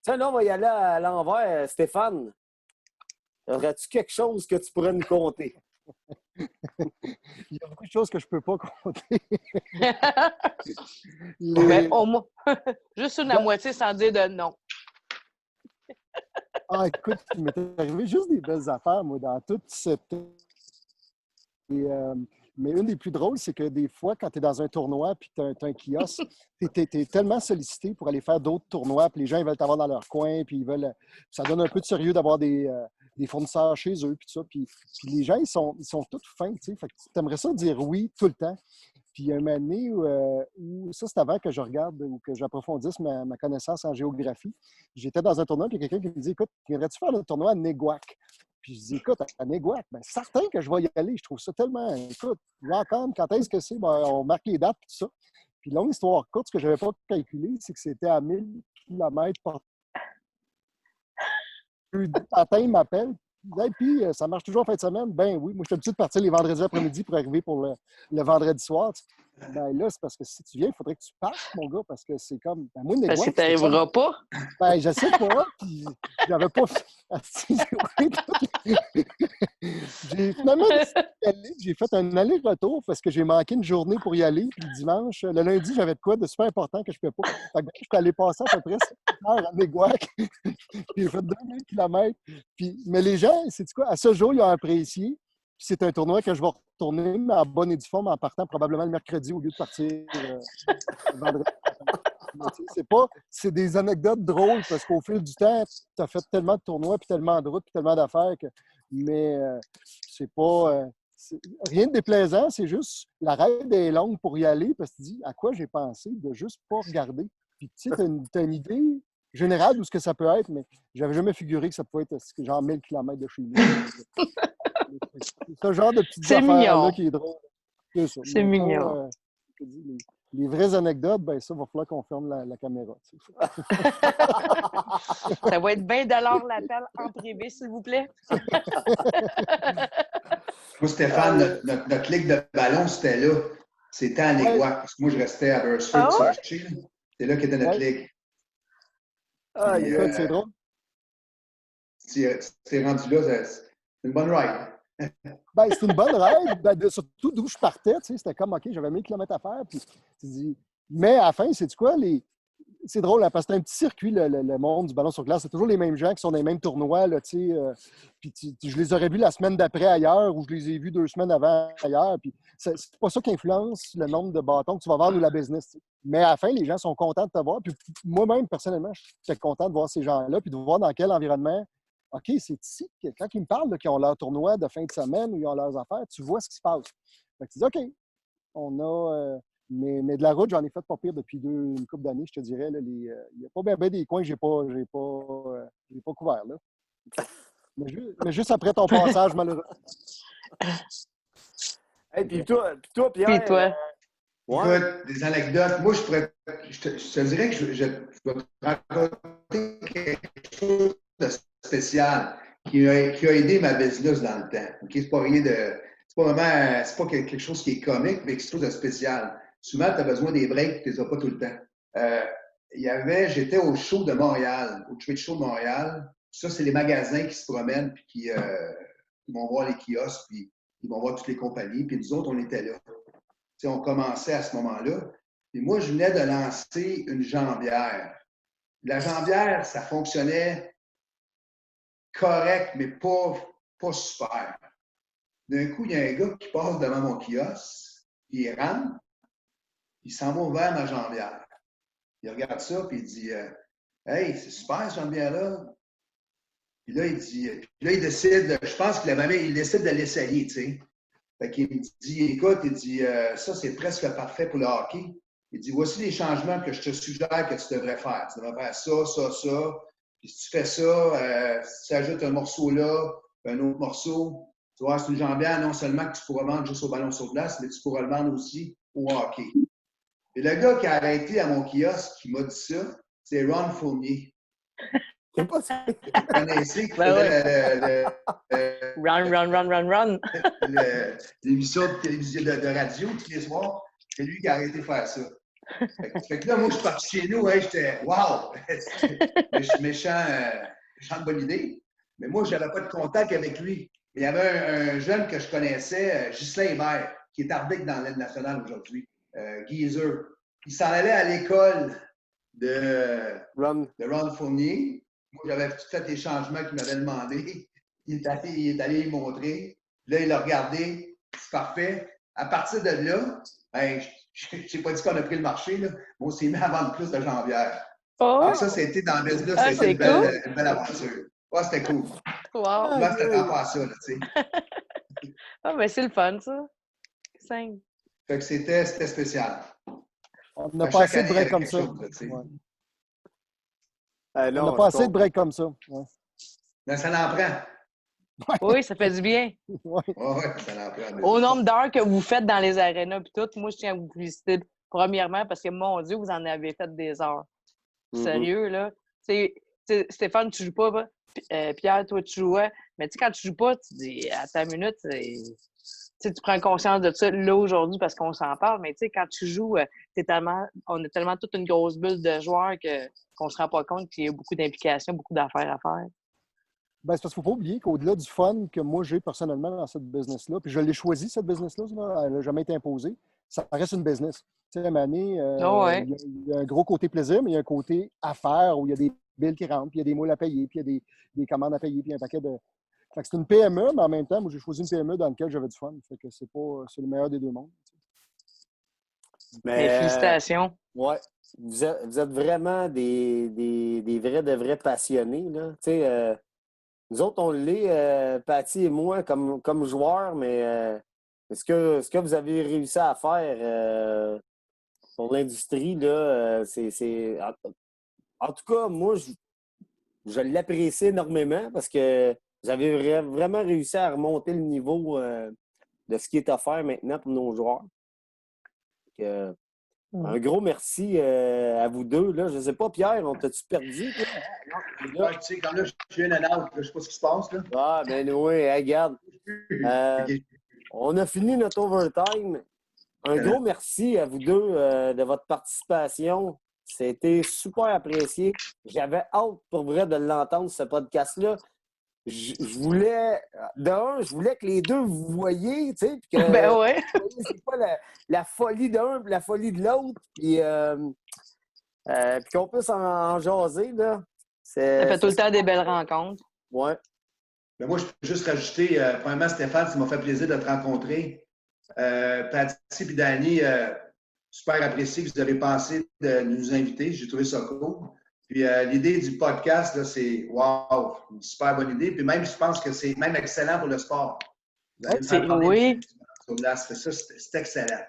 tiens, là, on va y aller à l'envers. Stéphane, aurais-tu quelque chose que tu pourrais nous conter? Il y a beaucoup de choses que je ne peux pas compter. Ben, au moins, juste une à moitié sans dire de non. Ah, écoute, il m'est arrivé juste des belles affaires, moi, dans toute cette... mais une des plus drôles, c'est que des fois, quand tu es dans un tournoi puis tu as un kiosque, tu es tellement sollicité pour aller faire d'autres tournois, puis les gens ils veulent t'avoir dans leur coin, puis ils veulent. Ça donne un peu de sérieux d'avoir des fournisseurs chez eux, puis tout ça. Puis les gens, ils sont tous fins, tu sais. Fait que tu aimerais ça dire oui tout le temps. Puis il y a une année où ça, c'est avant que je regarde ou que j'approfondisse ma connaissance en géographie. J'étais dans un tournoi, puis il y a quelqu'un qui me dit écoute, viendrais-tu faire le tournoi à Néguac? Puis je dis écoute, à Néguac, bien, certain que je vais y aller. Je trouve ça tellement. Écoute, j'entends quand est-ce que c'est? Ben, on marque les dates, tout ça. Puis longue histoire courte, ce que je n'avais pas calculé, c'est que c'était à 1000 km par. Matin, il m'appelle. Et puis, ça marche toujours en fin de semaine? Ben oui, moi, je suis habitué de partir les vendredis après-midi pour arriver pour le vendredi soir. Ben là, c'est parce que si tu viens, il faudrait que tu partes, mon gars, parce que c'est comme. Ben, moi, Parce que Néguac, tu n'arriveras pas. Ben, je sais pas. Puis, j'avais pas. Finalement décidé d'y aller. J'ai fait un aller-retour parce que j'ai manqué une journée pour y aller. Puis le dimanche, le lundi, j'avais de quoi de super important que je ne pouvais pas. Fait que je suis allé passer à peu près 7 heures à Néguac. Puis j'ai fait 2000 km. Mais les gens, c'est quoi? À ce jour, ils ont apprécié. Puis c'est un tournoi que je vais retourner, mais en bonne et due forme, en partant probablement le mercredi au lieu de partir le vendredi. C'est des anecdotes drôles parce qu'au fil du temps, tu as fait tellement de tournois, puis tellement de routes, puis tellement d'affaires mais c'est pas. Rien de déplaisant, c'est juste la raide est longue pour y aller parce que tu dis à quoi j'ai pensé de juste pas regarder. Puis tu sais, tu as une idée générale de ce que ça peut être, mais j'avais jamais figuré que ça pouvait être genre 1000 km de chez nous. C'est ce genre de petites affaires-là qui est drôle. C'est mignon. Les vraies anecdotes, ben ça, il va falloir qu'on ferme la caméra. Ça va être 20 $ l'appel en privé, s'il vous plaît. Moi, Stéphane, notre ligue de ballon, c'était là. C'était à Néguac. Parce que moi, je restais à Beresford, Saarchi. C'est là qu'était notre ligue. Ah, écoute, c'est drôle. C'est rendu là, c'est une bonne ride. Ben, c'est une bonne ride, surtout d'où je partais, tu sais, c'était comme, OK, j'avais 1000 km à faire, puis tu dis, mais à la fin, c'est quoi, c'est drôle, hein, parce que c'est un petit circuit, le monde du ballon sur glace, c'est toujours les mêmes gens qui sont dans les mêmes tournois, là, tu sais, puis je les aurais vus la semaine d'après ailleurs, ou je les ai vus 2 semaines avant ailleurs, puis c'est pas ça qui influence le nombre de bâtons que tu vas vendre ou la business, tu sais. Mais à la fin, les gens sont contents de te voir, puis moi-même, personnellement, j'étais content de voir ces gens-là, puis de voir dans quel environnement. OK, c'est ici que quand ils me parlent qu'ils ont leur tournoi de fin de semaine ou ils ont leurs affaires, tu vois ce qui se passe. Fait que tu dis OK, on a. Mais de la route, j'en ai fait pas pire depuis une couple d'années, je te dirais. Il n'y a pas bien des coins que j'ai pas couverts. Là. Mais juste après ton passage, malheureux. Hey, puis toi, Pierre. Puis toi. Écoute, des anecdotes. Moi, je te dirais que je vais te raconter quelque chose de spécial qui a aidé ma business dans le temps. Okay? C'est pas rien de. C'est pas quelque chose qui est comique, mais quelque chose de spécial. Souvent, tu as besoin des breaks, tu ne les as pas tout le temps. J'étais au show de Montréal, au Trade Show de Montréal. Ça, c'est les magasins qui se promènent puis qui vont voir les kiosques, puis ils vont voir toutes les compagnies. Puis nous autres, on était là. T'sais, on commençait à ce moment-là. Et moi, je venais de lancer une jambière. La jambière, ça fonctionnait correct, mais pas super. D'un coup, il y a un gars qui passe devant mon kiosque, puis il rentre, il s'en va vers ma jambière. Il regarde ça, puis il dit Hey, c'est super, cette jambière-là. Puis là, il décide, je pense que il décide de l'essayer, tu sais. Fait qu'il me dit, écoute, il dit, ça, c'est presque parfait pour le hockey. Il dit, voici les changements que je te suggère que tu devrais faire. Tu devrais faire ça, ça, ça. Puis si tu fais ça, si tu ajoutes un morceau là, un autre morceau, tu vois, c'est une jambière non seulement que tu pourras vendre juste au ballon sur glace, mais tu pourras le vendre aussi au hockey. Et le gars qui a arrêté à mon kiosque, qui m'a dit ça, c'est Ron Fournier. C'est pas ça. Vous connaissez, qui Ben faisait Run. l'émission de télévision de radio tous les soirs. C'est lui qui a arrêté de faire ça. Fait que là, moi, je suis parti chez nous, j'étais « Wow! » méchante bonne idée. Mais moi, je n'avais pas de contact avec lui. Il y avait un jeune que je connaissais, Ghislain Hébert, qui est arbitre dans l'aide nationale aujourd'hui, Geezer. Il s'en allait à l'école de Ron Fournier. Moi, j'avais tout fait les changements qu'il m'avait demandé. Il est allé y montrer. Là, il l'a regardé. C'est parfait. À partir de là, je n'ai pas dit qu'on a pris le marché, là, mais on s'est mis à vendre plus de jambières. Oh! Ça, c'était dans le business, c'était une belle aventure. Ouais, c'était cool. Wow! Là, c'était temps pas ça, là, tu sais. Ah, mais c'est le fun, ça. Simple. Fait que c'était spécial. On n'a pas assez de breaks comme ça. On n'a pas assez de breaks comme ça. Ouais. Mais ça en prend. Oui, ça fait du bien. Ouais. Oui, ça en prend. Au nombre d'heures que vous faites dans les arénas et tout, moi, je tiens à vous féliciter premièrement parce que, mon Dieu, vous en avez fait des heures. Sérieux, là. Stéphane, tu joues pas. Pierre, toi, tu jouais. Mais tu sais, quand tu joues pas, tu dis, à ta minute, tu prends conscience de ça là aujourd'hui parce qu'on s'en parle. Mais tu sais, quand tu joues, on a tellement toute une grosse bulle de joueurs qu'on se rend pas compte qu'il y a beaucoup d'implications, beaucoup d'affaires à faire. Ben, c'est parce qu'il ne faut pas oublier qu'au-delà du fun que moi j'ai personnellement dans cette business-là, puis je l'ai choisi, cette business-là, elle n'a jamais été imposée, ça reste une business. Tu sais, à Mané, il y a un gros côté plaisir, mais il y a un côté affaires où il y a des billes qui rentrent, puis il y a des moules à payer, puis il y a des commandes à payer, puis un paquet de. Fait que c'est une PME, mais en même temps, moi j'ai choisi une PME dans laquelle j'avais du fun. Fait que c'est le meilleur des deux mondes. Mais félicitations. Ouais. Vous êtes vraiment des vrais passionnés, là. Tu sais, nous autres, on l'est, Patty et moi, comme joueurs, mais ce que vous avez réussi à faire pour l'industrie, là, c'est. En tout cas, moi, je l'apprécie énormément parce que vous avez vraiment réussi à remonter le niveau de ce qui est offert maintenant pour nos joueurs. Un gros merci à vous deux. Là. Je ne sais pas, Pierre, on t'a-tu perdu? Ouais, tu sais, quand là, je suis in and out, je ne sais pas ce qui se passe. Là. Ah, ben oui, regarde. On a fini notre overtime. Un gros merci à vous deux de votre participation. C'était super apprécié. J'avais hâte pour vrai de l'entendre, ce podcast-là. Je voulais que les deux vous voyiez, tu sais, puis que ben ouais. c'est pas la folie d'un la folie de l'autre, puis qu'on puisse en jaser, là. Ça fait tout le temps des belles rencontres. Ouais. Mais moi, je peux juste rajouter, premièrement, Stéphane, ça m'a fait plaisir de te rencontrer. Patty et Danny, super apprécié que vous avez pensé de nous inviter. J'ai trouvé ça cool. Puis l'idée du podcast, là, c'est wow, une super bonne idée. Puis même, je pense que c'est même excellent pour le sport. Oui. Ça, c'est excellent.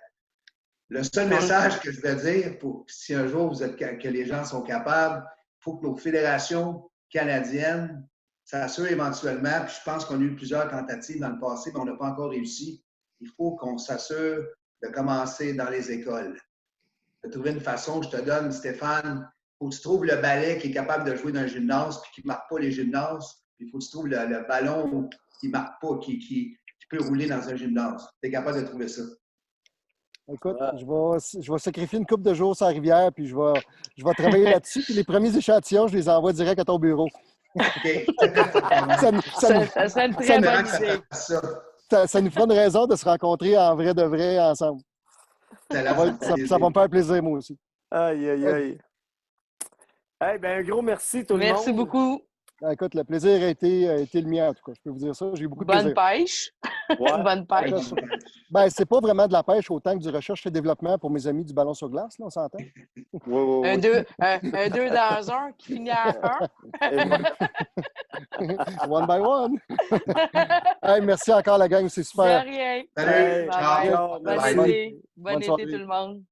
Le seul message que je veux dire, si un jour que les gens sont capables, il faut que nos fédérations canadiennes s'assurent éventuellement, puis je pense qu'on a eu plusieurs tentatives dans le passé, mais on n'a pas encore réussi. Il faut qu'on s'assure de commencer dans les écoles. De trouver une façon, je te donne, Stéphane, il faut que tu trouves le ballet qui est capable de jouer dans un gymnase puis qui ne marque pas les gymnases. Puis il faut que tu trouves le ballon qui ne marque pas, qui peut rouler dans un gymnase. Tu es capable de trouver ça. Écoute, je vais sacrifier une couple de jours sur la rivière, puis je vais travailler là-dessus. Puis les premiers échantillons, je les envoie direct à ton bureau. OK. Ça serait une très bonne idée. Ça nous fera une raison de se rencontrer en vrai de vrai ensemble. Ça va me faire plaisir, moi aussi. Aïe, aïe, aïe. Hey, ben, un gros merci tout le monde. Merci beaucoup. Ben, écoute, le plaisir a été le mien, en tout cas. Je peux vous dire ça. J'ai eu beaucoup de Bonne plaisir. pêche. Ouais. Bonne pêche. Ben, c'est pas vraiment de la pêche autant que du recherche et développement pour mes amis du ballon sur glace, là, on s'entend? Oui. Un deux dans un qui finit à un. Et voilà. One by one. Hey, merci encore, la gang. C'est De super. rien. Salut, Hey, ciao. ciao, Bon merci. été. Bon Bonne été soirée. tout le monde.